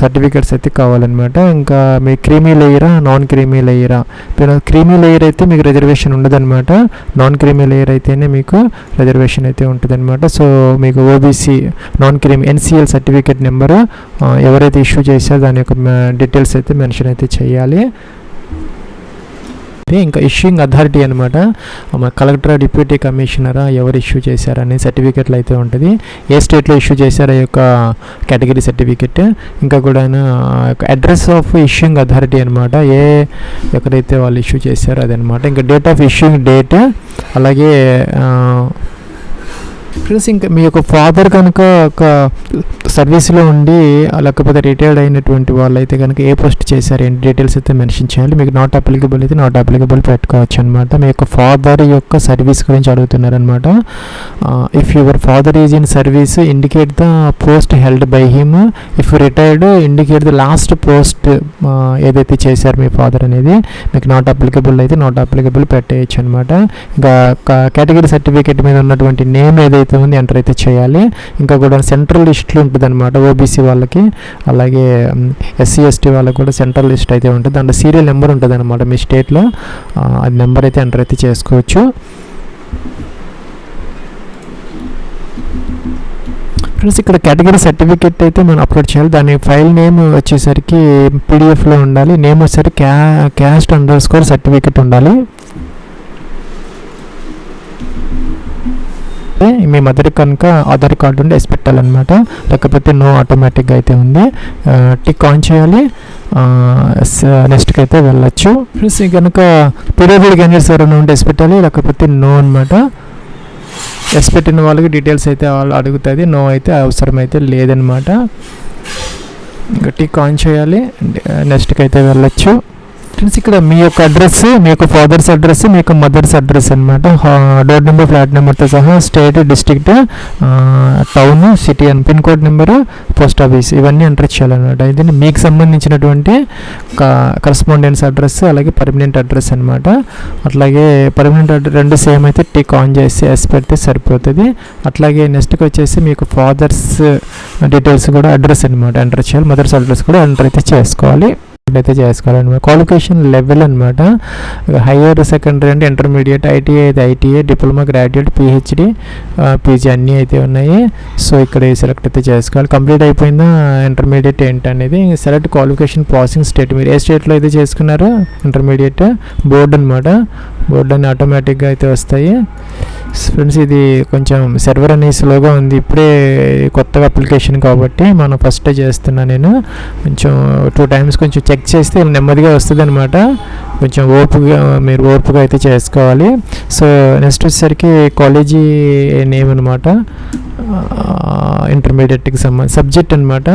సర్టిఫికేట్స్ అయితే కావాలన్నమాట. ఇంకా మీ క్రీమీ లేయరా, నాన్ క్రీమీ లేయరా. క్రీమీ లేయర్ అయితే మీకు రిజర్వేషన్ ఉండదు అనమాట, నాన్ క్రీమీ లేయర్ అయితేనే మీకు రిజర్వేషన్ అయితే ఉంటుంది అనమాట. సో మీకు OBC non creamy NCL certificate number ఎవరైతే ఇష్యూ చేశారో దాని యొక్క డీటెయిల్స్ అయితే మెన్షన్ అయితే చేయాలి. ఇంకా ఇష్యూయింగ్ అథారిటీ అనమాట, కలెక్టరా డిప్యూటీ కమిషనరా ఎవరు ఇష్యూ చేశారనే సర్టిఫికెట్లు అయితే ఉంటుంది. ఏ స్టేట్లో ఇష్యూ చేశారో యొక్క కేటగిరీ సర్టిఫికెట్. ఇంకా కూడా అడ్రస్ ఆఫ్ ఇష్యూయింగ్ అథారిటీ అనమాట, ఎక్కడైతే వాళ్ళు ఇష్యూ చేశారో అదనమాట. ఇంకా డేట్ ఆఫ్ ఇష్యూయింగ్ డేట్, అలాగే ఫ్రెండ్స్ ఇంకా మీ యొక్క ఫాదర్ కనుక ఒక సర్వీస్లో ఉండి లేకపోతే రిటైర్డ్ అయినటువంటి వాళ్ళు అయితే కనుక ఏ పోస్ట్ చేశారు ఏంటి డీటెయిల్స్ అయితే మెన్షన్ చేయాలి. మీకు నాట్ అప్లికబుల్ అయితే నాట్ అప్లికబుల్ పెట్టుకోవచ్చు అనమాట. మీ యొక్క ఫాదర్ యొక్క సర్వీస్ గురించి అడుగుతున్నారనమాట. If your father is in service indicate the post held by him. If retired indicate the last post ఏదైతే చేశారు మీ ఫాదర్ అనేది. మీకు నాట్ అప్లికబుల్ అయితే నాట్ అప్లికబుల్ పెట్టేయచ్చు అనమాట. ఇంకా కేటగిరీ సర్టిఫికేట్ మీద ఉన్నటువంటి నేమ్ ఏదైతే ఉంది ఎంటర్ అయితే చేయాలి. ఇంకా కూడా సెంట్రల్ లిస్ట్లో ఉంటుంది అనమాట ఓబీసీ వాళ్ళకి, అలాగే ఎస్సీ ఎస్టీ వాళ్ళకి కూడా సెంట్రల్ లిస్ట్ అయితే ఉంటుంది. దాంట్లో సీరియల్ నెంబర్ ఉంటుంది అనమాట మీ స్టేట్లో, అది నెంబర్ అయితే ఎంటర్ అయితే చేసుకోవచ్చు. ఫ్రెండ్స్ ఇక్కడ కేటగిరీ సర్టిఫికేట్ అయితే మనం అప్లోడ్ చేయాలి. దాని ఫైల్ నేమ్ వచ్చేసరికి పీడిఎఫ్లో ఉండాలి. నేమ్ వచ్చేసరికి caste_, సర్టిఫికేట్ ఉండాలి. మీ మదర్ కనుక ఆధార్ కార్డు ఉండి ఎస్ పెట్టాలన్నమాట, లేకపోతే నో ఆటోమేటిక్గా అయితే ఉంది. టిక్ ఆన్ చేయాలి, నెక్స్ట్కి అయితే వెళ్ళచ్చు. ప్లస్ కనుక పీడబ్ల్యూడీ క్యాండిడేట్స్ ఎవరైనా ఉంటే ఎస్ పెట్టాలి, లేకపోతే నో అనమాట. ఎస్ పెట్టిన వాళ్ళకి డీటెయిల్స్ అయితే వాళ్ళు అడుగుతుంది, నో అయితే అవసరం అయితే లేదనమాట. ఇంకా టిక్ ఆన్ చేయాలి, నెక్స్ట్కి అయితే వెళ్ళచ్చు. ఫ్రెండ్స్ ఇక్కడ మీ యొక్క అడ్రస్, మీ యొక్క ఫాదర్స్ అడ్రస్, మీ యొక్క మదర్స్ అడ్రస్ అనమాట, డోర్ నెంబర్, ఫ్లాట్ నెంబర్తో సహా, స్టేట్, డిస్ట్రిక్ట్, టౌన్, సిటీ అని, pin code number, post office ఇవన్నీ ఎంటర్ చేయాలన్నమాట. ఇది మీకు సంబంధించినటువంటి కరస్పాండెన్స్ అడ్రస్, అలాగే పర్మనెంట్ అడ్రస్ అనమాట. అట్లాగే పర్మనెంట్ అడ్రస్ రెండు సేమ్ అయితే టిక్ ఆన్ చేసి ఎస్ పెడితే సరిపోతుంది. అట్లాగే నెక్స్ట్కి వచ్చేసి మీకు ఫాదర్స్ డీటెయిల్స్ కూడా అడ్రస్ అనమాట ఎంటర్ చేయాలి, మదర్స్ అడ్రస్ కూడా ఎంటర్ అయితే చేసుకోవాలి. అయితే చేసుకోవాలన్నమాట. క్వాలిఫికేషన్ లెవెల్ అనమాట, హయ్యర్ సెకండరీ అంటే ఇంటర్మీడియట్, ఐటీఐ అయితే ITI, diploma, graduate, PhD, PG అన్నీ అయితే ఉన్నాయి. సో ఇక్కడ సెలెక్ట్ అయితే చేసుకోవాలి. కంప్లీట్ అయిపోయిందా ఇంటర్మీడియట్ ఏంటి అనేది. సెలెక్ట్ క్వాలిఫికేషన్ పాసింగ్ స్టేట్, మీరు ఏ స్టేట్లో అయితే చేసుకున్నారో ఇంటర్మీడియట్. బోర్డు అనమాట, బోర్డు అని ఆటోమేటిక్గా అయితే వస్తాయి. ఫ్రెండ్స్ ఇది కొంచెం సర్వర్ అనేది స్లోగా ఉంది, ఇప్పుడే కొత్తగా అప్లికేషన్ కాబట్టి మనం ఫస్ట్ చేస్తున్నా నేను. కొంచెం 2 times కొంచెం చెక్ చేస్తే నెమ్మదిగా వస్తుంది అనమాట. కొంచెం మీరు ఓర్పుగా అయితే చేసుకోవాలి. సో నెక్స్ట్ వచ్చేసరికి కాలేజీ నేమ్ అనమాట, ఇంటర్మీడియట్కి సంబంధించి సబ్జెక్ట్ అనమాట.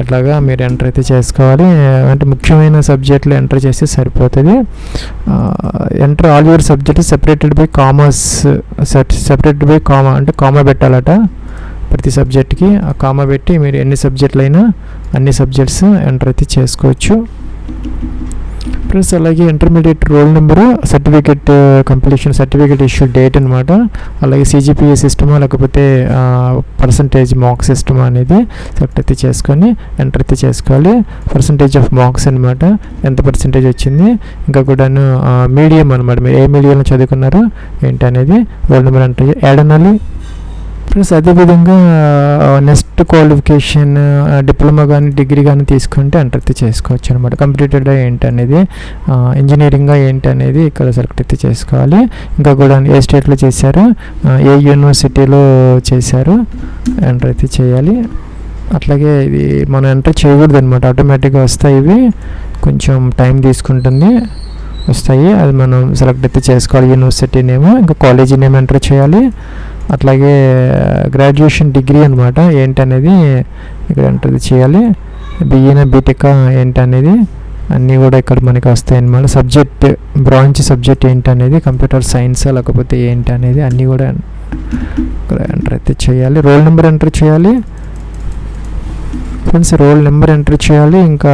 అట్లాగా మీరు ఎంటర్ అయితే చేసుకోవాలి. అంటే ముఖ్యమైన సబ్జెక్టులు ఎంటర్ చేస్తే సరిపోతుంది. Enter all your subject separated by commerce, separated by comma అంటే కామా పెట్టాలట ప్రతి సబ్జెక్ట్కి. ఆ కామా పెట్టి మీరు ఎన్ని సబ్జెక్టులు అయినా అన్ని సబ్జెక్ట్స్ ఎంటర్ అయితే చేసుకోవచ్చు. ప్లస్ అలాగే intermediate roll number, certificate completion, certificate issue date అనమాట. అలాగే సిజిపిఏ సిస్టమా లేకపోతే పర్సంటేజ్ మార్క్స్ సిస్టమా అనేది సెలెక్ట్ అయితే చేసుకొని ఎంటర్ అయితే చేసుకోవాలి. పర్సంటేజ్ ఆఫ్ మార్క్స్ అనమాట, ఎంత పర్సంటేజ్ వచ్చింది. ఇంకా కూడాను మీడియం అనమాట, మీరు ఏ మీడియంలో చదువుకున్నారో ఏంటి అనేది రోల్ నెంబర్ ఎంటర్ యాడ్ అనాలి. ప్లస్ అదేవిధంగా నెక్స్ట్ క్వాలిఫికేషన్ డిప్లొమా కానీ డిగ్రీ కానీ తీసుకుంటే ఎంటర్ అయితే చేసుకోవచ్చు అనమాట. కంప్లీటెడ్ ఏంటి అనేది, ఇంజనీరింగ్ ఏంటి అనేది ఇక్కడ సెలెక్ట్ అయితే చేసుకోవాలి. ఇంకా కూడా ఏ స్టేట్లో చేశారు, ఏ యూనివర్సిటీలో చేశారు ఎంటర్ అయితే చేయాలి. అట్లాగే ఇది మనం ఎంటర్ చేయకూడదు అనమాట, ఆటోమేటిక్గా వస్తాయి. ఇవి కొంచెం టైం తీసుకుంటుంది, వస్తాయి. అది మనం సెలెక్ట్ అయితే చేసుకోవాలి. యూనివర్సిటీ నేమ్, ఇంకా కాలేజీ నేమ్ ఎంటర్ చేయాలి. అట్లాగే గ్రాడ్యుయేషన్ డిగ్రీ అనమాట ఏంటనేది ఇక్కడ ఎంటర్ చేయాలి. బిఏనా బీటెక్ ఏంటనేది అన్నీ కూడా ఇక్కడ మనకి వస్తాయి అన్నమాట. సబ్జెక్ట్ బ్రాంచ్ సబ్జెక్ట్ ఏంటనేది, కంప్యూటర్ సైన్స్ లేకపోతే ఏంటి అనేది అన్నీ కూడా ఇక్కడ ఎంటర్ అయితే చేయాలి. రోల్ నెంబర్ ఎంటర్ చేయాలి ఫ్రెండ్స్, రోల్ నెంబర్ ఎంటర్ చేయాలి. ఇంకా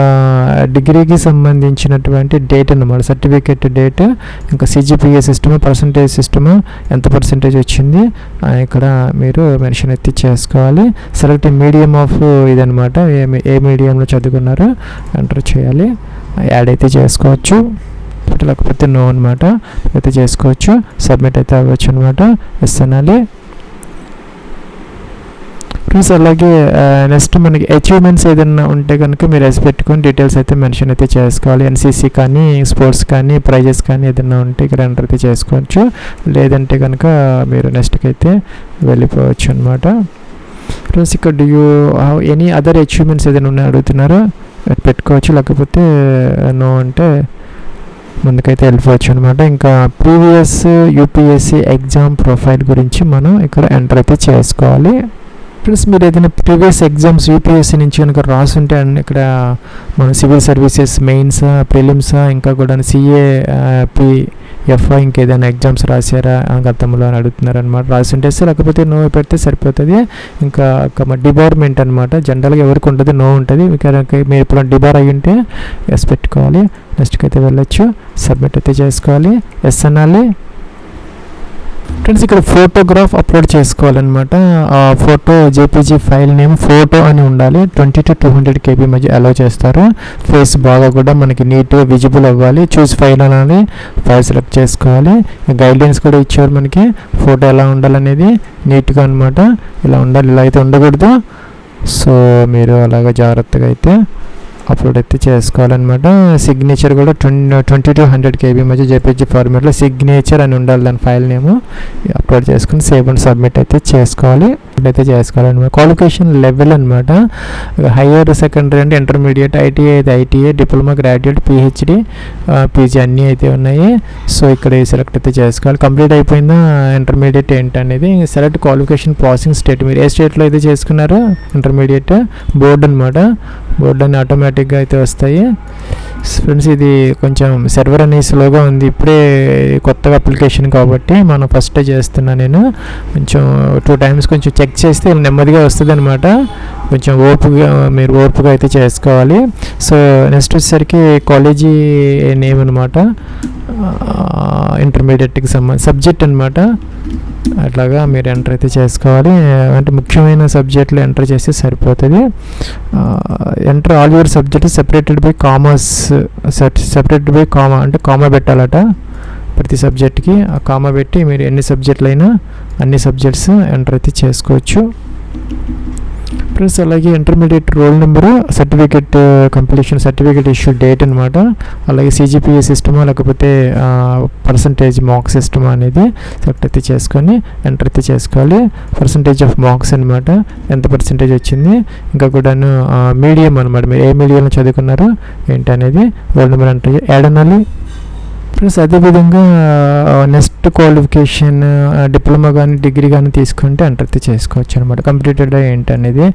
డిగ్రీకి సంబంధించినటువంటి డేట్ అన్నమాట, సర్టిఫికేట్ డేట్, ఇంకా సిజిపిఏ సిస్టమ్, పర్సంటేజ్ సిస్టమ్, ఎంత పర్సంటేజ్ వచ్చింది ఇక్కడ మీరు మెన్షన్ అయితే చేసుకోవాలి. సెలెక్ట్ మీడియం ఆఫ్ ఇదనమాట, ఏ మీడియంలో చదువుకున్నారో ఎంటర్ చేయాలి. యాడ్ అయితే చేసుకోవచ్చు, లేకపోతే నో అనమాట అయితే చేసుకోవచ్చు. సబ్మిట్ అయితే అవ్వచ్చు అనమాట. ఎస్ అనాలి. ఫ్రెండ్స్ అలాగే నెక్స్ట్ మనకి అచీవ్మెంట్స్ ఏదైనా ఉంటే కనుక మీరు ఎస్ పెట్టుకొని డీటెయిల్స్ అయితే మెన్షన్ అయితే చేసుకోవాలి. ఎన్సీసీ కానీ స్పోర్ట్స్ కానీ ప్రైజెస్ కానీ ఏదైనా ఉంటే ఇక్కడ ఎంటర్ అయితే చేసుకోవచ్చు. లేదంటే కనుక మీరు నెక్స్ట్కి అయితే వెళ్ళిపోవచ్చు అనమాట. ఫ్రెండ్స్ ఇక్కడ do you have any other achievements ఏదైనా ఉన్నాయి అడుగుతున్నారో పెట్టుకోవచ్చు, లేకపోతే నో అంటే ముందుకైతే వెళ్ళిపోవచ్చు అనమాట. ఇంకా ప్రీవియస్ యూపీఎస్సీ ఎగ్జామ్ ప్రొఫైల్ గురించి మనం ఇక్కడ ఎంటర్ అయితే చేసుకోవాలి. ప్లస్ మీరు ఏదైనా ప్రీవియస్ ఎగ్జామ్స్ యూపీఎస్సీ నుంచి కనుక రాసుంటే అండ్ ఇక్కడ మన సివిల్ సర్వీసెస్ మెయిన్స్ ప్రిలిమ్సా ఇంకా కూడా సిఏ పిఎఫ్ఐ ఇంకేదైనా ఎగ్జామ్స్ రాసారా గతంలో అని అడుగుతున్నారు అనమాట. రాసుంటే లేకపోతే నో పెడితే సరిపోతుంది. ఇంకా డిబార్మెంట్ అనమాట, జనరల్గా ఎవరికి ఉంటుంది నో ఉంటుంది. మీరు ఇప్పుడు డిబార్ అయ్యి ఉంటే ఎస్ పెట్టుకోవాలి. నెక్స్ట్కి అయితే వెళ్ళొచ్చు, సబ్మిట్ అయితే చేసుకోవాలి, ఎస్ అనాలి. ఫ్రెండ్స్ ఇక్కడ ఫోటోగ్రాఫ్ అప్లోడ్ చేసుకోవాలన్నమాట. ఆ photo JPG file name photo అని ఉండాలి. 20 to 200 KB మధ్య అలౌ చేస్తారు. ఫేస్ బాగా కూడా మనకి నీట్గా విజిబుల్ అవ్వాలి. చూస్ ఫైల్ అనాలి, ఫైల్ సెలెక్ట్ చేసుకోవాలి. గైడ్లైన్స్ కూడా ఇచ్చారు మనకి, ఫోటో ఎలా ఉండాలనేది నీట్గా అనమాట. ఇలా ఉండాలి, ఇలా అయితే ఉండకూడదు. సో మీరు అలాగా జాగ్రత్తగా అయితే అప్లోడ్ అయితే చేసుకోవాలన్నమాట. సిగ్నేచర్ కూడా 20 to 100 KB మధ్య జేపీజీ ఫార్మాట్లో సిగ్నేచర్ అని ఉండాలి దాని ఫైల్ నేమ్. అప్లోడ్ చేసుకుని సేవ్ అండ్ సబ్మిట్ అయితే చేసుకోవాలి. అయితే చేసుకోవాలన్నమాట. క్వాలిఫికేషన్ లెవెల్ అనమాట, హయ్యర్ సెకండరీ అంటే ఇంటర్మీడియట్, ఐటీఐ అయితే ITI, diploma, graduate, PhD, PG అన్నీ అయితే ఉన్నాయి. సో ఇక్కడ సెలెక్ట్ అయితే చేసుకోవాలి. కంప్లీట్ అయిపోయిందా ఇంటర్మీడియట్ ఏంటనేది. సెలెక్ట్ క్వాలిఫికేషన్ ప్రాసెసింగ్ స్టేట్, మీరు ఏ స్టేట్లో అయితే చేసుకున్నారో ఇంటర్మీడియట్. బోర్డు అనమాట, బోర్డు అని ఆటోమేటిక్గా అయితే వస్తాయి. ఫ్రెండ్స్ ఇది కొంచెం సర్వర్ అనేది స్లోగా ఉంది, ఇప్పుడే కొత్తగా అప్లికేషన్ కాబట్టి మనం ఫస్ట్ చేస్తున్నా నేను. కొంచెం 2 times కొంచెం చెక్ చేస్తే నెమ్మదిగా వస్తుంది అనమాట. కొంచెం మీరు ఓర్పుగా అయితే చేసుకోవాలి. సో నెక్స్ట్ వచ్చేసరికి కాలేజీ నేమ్ అనమాట, ఇంటర్మీడియట్కి సంబంధించి సబ్జెక్ట్ అనమాట. అట్లాగా మీరు ఎంటర్ అయితే చేసుకోవాలి. అంటే ముఖ్యమైన సబ్జెక్టులు ఎంటర్ చేస్తే సరిపోతుంది. Enter all your subject separated by commerce, separated by comma అంటే కామా పెట్టాలట ప్రతి సబ్జెక్ట్కి. ఆ కామా పెట్టి మీరు ఎన్ని సబ్జెక్టులు అయినా అన్ని సబ్జెక్ట్స్ ఎంటర్ అయితే చేసుకోవచ్చు. ప్లస్ అలాగే intermediate roll number, certificate completion, certificate issue date అనమాట. అలాగే సిజిపిఏ సిస్టమా లేకపోతే పర్సంటేజ్ మార్క్స్ సిస్టమా అనేది సెలెక్ట్ అయితే చేసుకొని ఎంటర్ అయితే చేసుకోవాలి. పర్సంటేజ్ ఆఫ్ మార్క్స్ అనమాట, ఎంత పర్సంటేజ్ వచ్చింది. ఇంకా కూడాను మీడియం అనమాట, మీరు ఏ మీడియంలో చదువుకున్నారో ఏంటి అనేది రోల్ నెంబర్ ఎంటర్ యాడ్ అనాలి. ప్లస్ అదేవిధంగా నెక్స్ట్ క్వాలిఫికేషన్ డిప్లొమా కానీ డిగ్రీ కానీ తీసుకుంటే ఎంటర్ అయితే చేసుకోవచ్చు అనమాట. కంప్యూటర్గా ఏంటి అనేది,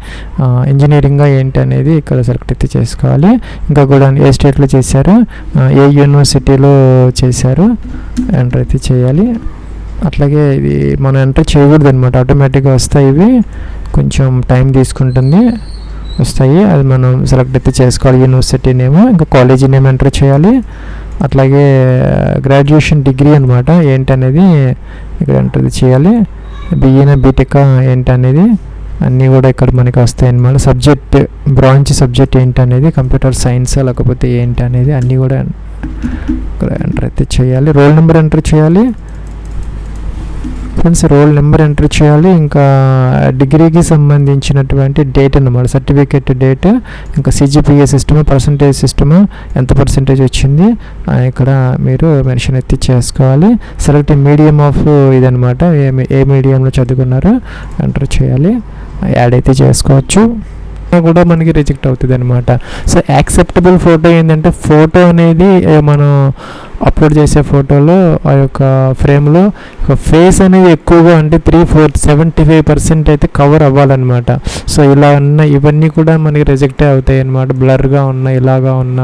ఇంజనీరింగ్గా ఏంటి అనేది ఇక్కడ సెలెక్ట్ అయితే చేసుకోవాలి. ఇంకా కూడా ఏ స్టేట్లో చేశారు, ఏ యూనివర్సిటీలో చేశారు ఎంటర్ అయితే చేయాలి. అట్లాగే ఇది మనం ఎంటర్ చేయకూడదు అనమాట, ఆటోమేటిక్గా వస్తాయి. ఇవి కొంచెం టైం తీసుకుంటుంది, వస్తాయి. అది మనం సెలెక్ట్ అయితే చేసుకోవాలి. యూనివర్సిటీ నేమ్, ఇంకా కాలేజీ నేమ్ ఎంటర్ చేయాలి. అట్లాగే గ్రాడ్యుయేషన్ డిగ్రీ అనమాట ఏంటనేది ఇక్కడ ఎంటర్ చేయాలి. బిఏనా బీటెక్ ఏంటనేది అన్నీ కూడా ఇక్కడ మనకి వస్తాయి అన్నమాట. సబ్జెక్ట్ బ్రాంచ్ సబ్జెక్ట్ ఏంటనేది, కంప్యూటర్ సైన్స్ లేకపోతే ఏంటి అనేది అన్నీ కూడా ఇక్కడ ఎంటర్ అయితే చేయాలి. రోల్ నెంబర్ ఎంటర్ చేయాలి ఫ్రెండ్స్, రోల్ నెంబర్ ఎంటర్ చేయాలి. ఇంకా డిగ్రీకి సంబంధించినటువంటి డేట్ అన్నమాట, సర్టిఫికేట్ డేట్, ఇంకా సిజిపిఏ సిస్టమ్, పర్సంటేజ్ సిస్టమ్, ఎంత పర్సంటేజ్ వచ్చింది ఇక్కడ మీరు మెన్షన్ అయితే చేసుకోవాలి. సెలెక్ట్ మీడియం ఆఫ్ ఇదనమాట, ఏ మీడియంలో చదువుకున్నారో ఎంటర్ చేయాలి, యాడ్ అయితే చేసుకోవచ్చు. కూడా మనకి రిజెక్ట్ అవుతుంది అనమాట. సో యాక్సెప్టబుల్ ఫోటో ఏంటంటే, ఫోటో అనేది మనం అప్లోడ్ చేసే ఫోటోలో ఆ యొక్క ఫ్రేమ్లో ఫేస్ అనేది ఎక్కువగా అంటే 75% అయితే కవర్ అవ్వాలన్నమాట. సో ఇలా ఉన్న ఇవన్నీ కూడా మనకి రిజెక్ట్ అవుతాయి అన్నమాట. బ్లర్గా ఉన్న, ఇలాగా ఉన్న,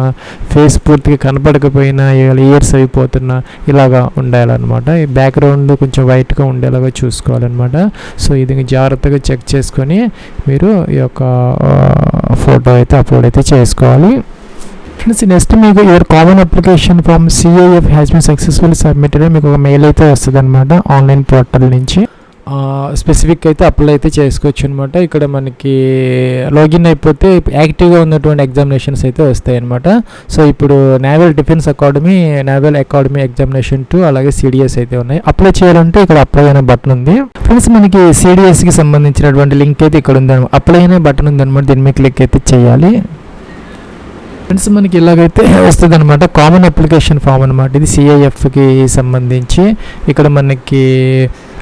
ఫేస్ పూర్తిగా కనపడకపోయినా, ఇయర్స్ అయిపోతున్నా ఇలాగా ఉండాలన్నమాట. ఈ బ్యాక్గ్రౌండ్ కొంచెం వైట్గా ఉండేలాగా చూసుకోవాలన్నమాట. సో ఇది జాగ్రత్తగా చెక్ చేసుకొని మీరు ఈ యొక్క ఫోటో అయితే అప్లోడ్ అయితే చేసుకోవాలి. ఫ్రెండ్స్ నెక్స్ట్ మీకు your common application from CIF has been successfully submitted, మీకు ఒక మెయిల్ అయితే వస్తుంది అనమాట ఆన్లైన్ పోర్టల్ నుంచి. స్పెసిఫిక్ అయితే అప్లై అయితే చేసుకోవచ్చు అనమాట. ఇక్కడ మనకి లాగిన్ అయిపోతే యాక్టివ్గా ఉన్నటువంటి ఎగ్జామినేషన్స్ అయితే వస్తాయి అనమాట. సో ఇప్పుడు naval defence academy, naval academy examination 2 అలాగే సిడిఎస్ అయితే ఉన్నాయి. అప్లై చేయాలంటే ఇక్కడ అప్లై అనే బటన్ ఉంది ఫ్రెండ్స్. మనకి సిడిఎస్కి సంబంధించినటువంటి లింక్ అయితే ఇక్కడ ఉంది, అప్లై అనే బటన్ ఉందన్నమాట. దీని మీద క్లిక్ అయితే చేయాలి ఫ్రెండ్స్. మనకి ఇలాగైతే వస్తుంది అనమాట. కామన్ అప్లికేషన్ ఫామ్ అనమాట ఇది, సిఐఎఫ్కి సంబంధించి. ఇక్కడ మనకి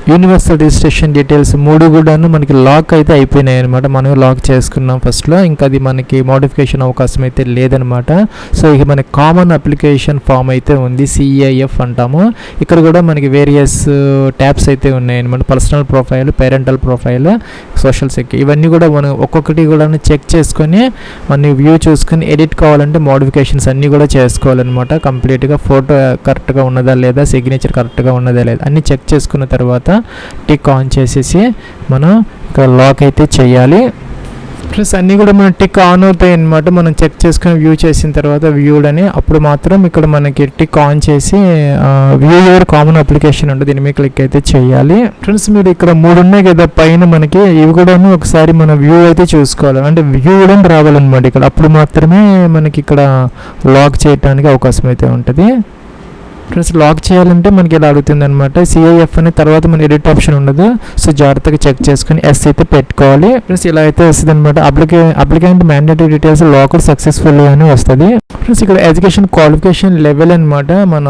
యూనివర్సల్ రిజిస్ట్రేషన్ డీటెయిల్స్ 3 కూడాను మనకి లాక్ అయితే అయిపోయినాయి అనమాట. మనం లాక్ చేసుకున్నాం ఫస్ట్లో, ఇంకా అది మనకి మోడిఫికేషన్ అవకాశం అయితే లేదనమాట. సో ఇక మనకి కామన్ అప్లికేషన్ ఫామ్ అయితే ఉంది, సిఐఎఫ్ అంటాము. ఇక్కడ కూడా మనకి వేరియస్ ట్యాబ్స్ అయితే ఉన్నాయి అనమాట. Personal profile, parental profile, social security, ఇవన్నీ కూడా మనం ఒక్కొక్కటి కూడా చెక్ చేసుకొని మనం వ్యూ చూసుకొని ఎడిట్ కావాలంటే మోడిఫికేషన్స్ అన్నీ కూడా చేసుకోవాలన్నమాట. కంప్లీట్గా ఫోటో కరెక్ట్గా ఉన్నదా లేదా, సిగ్నేచర్ కరెక్ట్గా ఉన్నదా లేదా అన్నీ చెక్ చేసుకున్న తర్వాత టిక్ ఆన్ చేసేసి మనం ఇక్కడ లాక్ అయితే చేయాలి ఫ్రెండ్స్. అన్నీ కూడా మన టిక్ ఆన్ అవుతాయి అనమాట. మనం చెక్ చేసుకొని వ్యూ చేసిన తర్వాత వ్యూడ్ అని, అప్పుడు మాత్రం ఇక్కడ మనకి టిక్ ఆన్ చేసి వ్యూ యువర్ కామన్ అప్లికేషన్ ఉంటుంది, దీని మీద క్లిక్ అయితే చేయాలి ఫ్రెండ్స్. మీరు ఇక్కడ 3 ఉన్నాయి కదా పైన, మనకి ఇవి కూడా ఒకసారి మన వ్యూ అయితే చూసుకోవాలి, అంటే వ్యూ కూడా రావాలన్నమాట ఇక్కడ. అప్పుడు మాత్రమే మనకి ఇక్కడ లాక్ చేయడానికి అవకాశం అయితే ఉంటుంది ఫ్రెండ్స్. లాక్ చేయాలంటే మనకి ఇలా అడుగుతుంది అనమాట. సిఐఎఫ్ అనే తర్వాత మన ఎడిట్ ఆప్షన్ ఉండదు, సో జాగ్రత్తగా చెక్ చేసుకుని ఎస్ అయితే పెట్టుకోవాలి ఫ్రెండ్స్. ఇలా అయితే వస్తుంది అనమాట. Applicant mandatory details locked successful అని వస్తుంది ఫ్రెండ్స్. ఇక్కడ ఎడ్యుకేషన్ క్వాలిఫికేషన్ లెవెల్ అనమాట. మన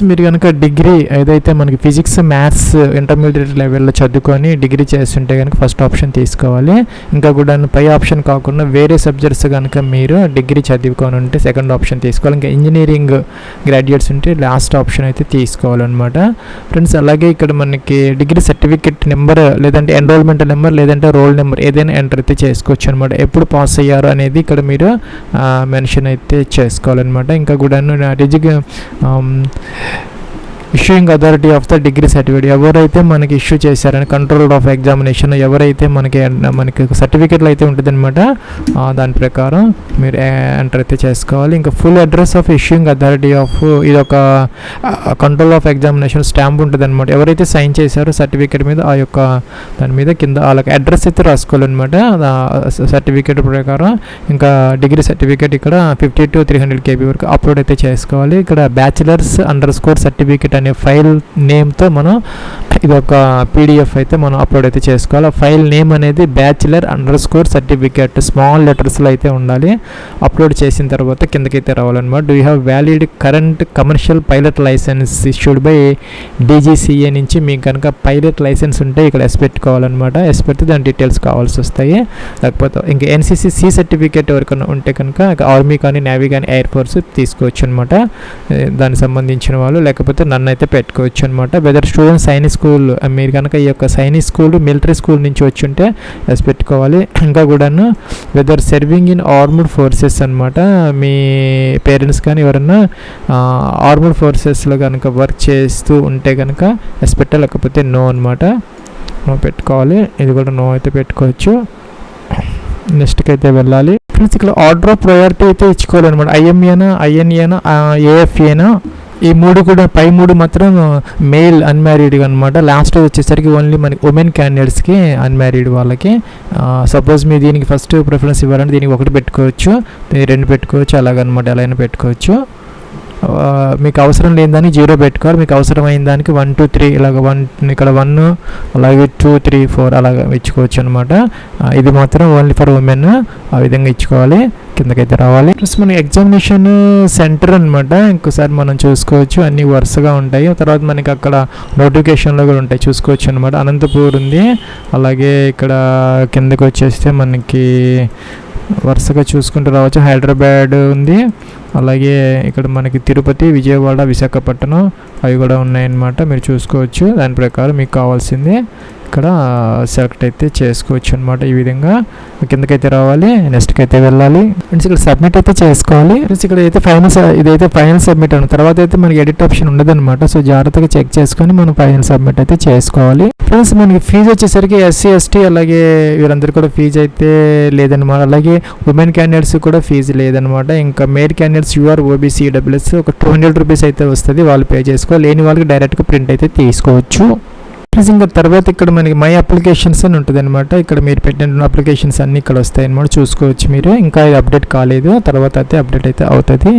మీరు కనుక డిగ్రీ ఏదైతే మనకి ఫిజిక్స్, మ్యాథ్స్ ఇంటర్మీడియట్ లెవెల్లో చదువుకొని డిగ్రీ చేస్తుంటే కనుక ఫస్ట్ ఆప్షన్ తీసుకోవాలి. ఇంకా కూడా పై ఆప్షన్ కాకుండా వేరే సబ్జెక్ట్స్ కనుక మీరు డిగ్రీ చదువుకొని ఉంటే సెకండ్ ఆప్షన్ తీసుకోవాలి. ఇంకా ఇంజనీరింగ్ గ్రాడ్యుయేట్స్ ఉంటే లాస్ట్ ఆప్షన్ అయితే తీసుకోవాలన్నమాట ఫ్రెండ్స్. అలాగే ఇక్కడ మనకి డిగ్రీ సర్టిఫికెట్ నెంబర్, లేదంటే ఎన్రోల్మెంట్ నెంబర్, లేదంటే రోల్ నెంబర్ ఏదైనా ఎంటర్ అయితే చేసుకోవచ్చు అనమాట. ఎప్పుడు పాస్ అయ్యారు అనేది ఇక్కడ మీరు మెన్షన్ అయితే చేసుకోవాలన్నమాట. ఇంకా కూడా issuing authority of the degree certificate, ఎవరైతే మనకి ఇష్యూ చేశారని కంట్రోల్ ఆఫ్ ఎగ్జామినేషన్, ఎవరైతే మనకి సర్టిఫికేట్లు అయితే ఉంటుంది అనమాట, దాని ప్రకారం మీరు ఎంటర్ అయితే చేసుకోవాలి. ఇంకా full address of issuing authority of, ఇది ఒక కంట్రోల్ ఆఫ్ ఎగ్జామినేషన్ స్టాంప్ ఉంటుంది అనమాట. ఎవరైతే సైన్ చేశారో సర్టిఫికేట్ మీద ఆ యొక్క దాని మీద కింద వాళ్ళకి అడ్రస్ అయితే రాసుకోవాలన్నమాట సర్టిఫికేట్ ప్రకారం. ఇంకా డిగ్రీ సర్టిఫికేట్ ఇక్కడ 50 to 300 KB వరకు అప్లోడ్ అయితే చేసుకోవాలి. ఇక్కడ బ్యాచిలర్స్_సర్టిఫికేట్ అనే ఫైల్ నేమ్తో మనం ఇది ఒక పీడిఎఫ్ అయితే మనం అప్లోడ్ అయితే చేసుకోవాలి. ఫైల్ నేమ్ అనేది బ్యాచిలర్_సర్టిఫికేట్ స్మాల్ లెటర్స్లో అయితే ఉండాలి. అప్లోడ్ చేసిన తర్వాత కిందకైతే రావాలన్నమాట. Do you have valid current commercial pilot licence issued by DGCA నుంచి మీకు కనుక పైలట్ లైసెన్స్ ఉంటే ఇక్కడ ఎస్ పెట్టుకోవాలన్నమాట. ఎస్ పెడితే దాని డీటెయిల్స్ కావాల్సి వస్తాయి. లేకపోతే ఇంకా NCC సర్టిఫికేట్ ఎవరికైనా ఉంటే కనుక ఆర్మీ కానీ, నేవీ కానీ, ఎయిర్ ఫోర్స్ తీసుకోవచ్చు అనమాట. దానికి సంబంధించిన వాళ్ళు, లేకపోతే నన్ను అయితే పెట్టుకోవచ్చు అనమాట. వెదర్ స్టూడెంట్ సైనిక్ స్కూల్, మీరు కనుక ఈ యొక్క సైనిక్ స్కూల్, మిలిటరీ స్కూల్ నుంచి వచ్చి ఉంటే ఎస్ పెట్టుకోవాలి. ఇంకా కూడాను whether serving in armed forces అనమాట, మీ పేరెంట్స్ కానీ ఎవరన్నా ఆర్మ్డ్ ఫోర్సెస్లో కనుక వర్క్ చేస్తూ ఉంటే కనుక ఎస్ పెట్టాలి, లేకపోతే నో అనమాట. నో పెట్టుకోవాలి. ఇది కూడా నో అయితే పెట్టుకోవచ్చు. నెక్స్ట్కి అయితే వెళ్ళాలి ఫ్రెండ్స్. ఇక్కడ ఆర్డర్ ఆఫ్ ప్రయారిటీ అయితే ఇచ్చుకోవాలన్నమాట. IMAనా, INAనా, AFAనా, ఈ 3 కూడా పై 3 మాత్రం మేల్ అన్మ్యారీడ్ అనమాట. లాస్ట్ వచ్చేసరికి ఓన్లీ మనకి ఉమెన్ క్యాండిడేట్స్కి, అన్మ్యారీడ్ వాళ్ళకి. సపోజ్ మీరు దీనికి ఫస్ట్ ప్రిఫరెన్స్ ఇవ్వాలంటే దీనికి 1 పెట్టుకోవచ్చు, 2 పెట్టుకోవచ్చు, అలాగనమాట. ఎలా అయినా పెట్టుకోవచ్చు. మీకు అవసరం లేని దానికి 0 పెట్టుకోవాలి. మీకు అవసరమైన దానికి 1 2 3 ఇలాగ 1 ఇక్కడ 1 అలాగే 2 3 4 అలాగ ఇచ్చుకోవచ్చు అనమాట. ఇది మాత్రం ఓన్లీ ఫర్ ఉమెన్, ఆ విధంగా ఇచ్చుకోవాలి. కిందకైతే రావాలి. ప్లస్ మన ఎగ్జామినేషన్ సెంటర్ అనమాట. ఇంకోసారి మనం చూసుకోవచ్చు, అన్నీ వరుసగా ఉంటాయి. తర్వాత మనకి అక్కడ నోటిఫికేషన్లో కూడా ఉంటాయి, చూసుకోవచ్చు అనమాట. అనంతపూర్ ఉంది, అలాగే ఇక్కడ కిందకి వచ్చేస్తే మనకి వరుసగా చూసుకుంటూ రావచ్చు. హైదరాబాద్ ఉంది, అలాగే ఇక్కడ మనకి తిరుపతి, విజయవాడ, విశాఖపట్నం అవి కూడా ఉన్నాయన్నమాట. మీరు చూసుకోవచ్చు. దాని ప్రకారం మీకు కావాల్సింది ఇక్కడ సెలెక్ట్ అయితే చేసుకోవచ్చు అనమాట. ఈ విధంగా కిందకైతే రావాలి, నెక్స్ట్కి అయితే వెళ్ళాలి ఫ్రెండ్స్. ఇక్కడ సబ్మిట్ అయితే చేసుకోవాలి ఫ్రెండ్స్. ఇక్కడ అయితే ఇదైతే ఫైనల్ సబ్మిట్ అని, తర్వాత అయితే మనకి ఎడిట్ ఆప్షన్ ఉండదు అనమాట. సో జాగ్రత్తగా చెక్ చేసుకొని మనం ఫైనల్ సబ్మిట్ అయితే చేసుకోవాలి ఫ్రెండ్స్. మనకి ఫీజు వచ్చేసరికి SC ST అలాగే వీరందరూ కూడా ఫీజు అయితే లేదనమాట. అలాగే ఉమెన్ క్యాండిడేట్స్ కూడా ఫీజు లేదనమాట. ఇంకా male candidates UR OBC EWS ఒక 200 రూపీస్ అయితే వస్తుంది, వాళ్ళు పే చేసుకోవాలి. లేని వాళ్ళకి డైరెక్ట్గా ప్రింట్ అయితే తీసుకోవచ్చు. ప్లస్ ఇంకా తర్వాత ఇక్కడ మనకి మై అప్లికేషన్స్ అని ఉంటుంది అనమాట. ఇక్కడ మీరు పెట్టిన అప్లికేషన్స్ అన్నీ ఇక్కడ వస్తాయి అనమాట, చూసుకోవచ్చు మీరు. ఇంకా ఇది అప్డేట్ కాలేదు, తర్వాత అయితే అప్డేట్ అయితే అవుతుంది.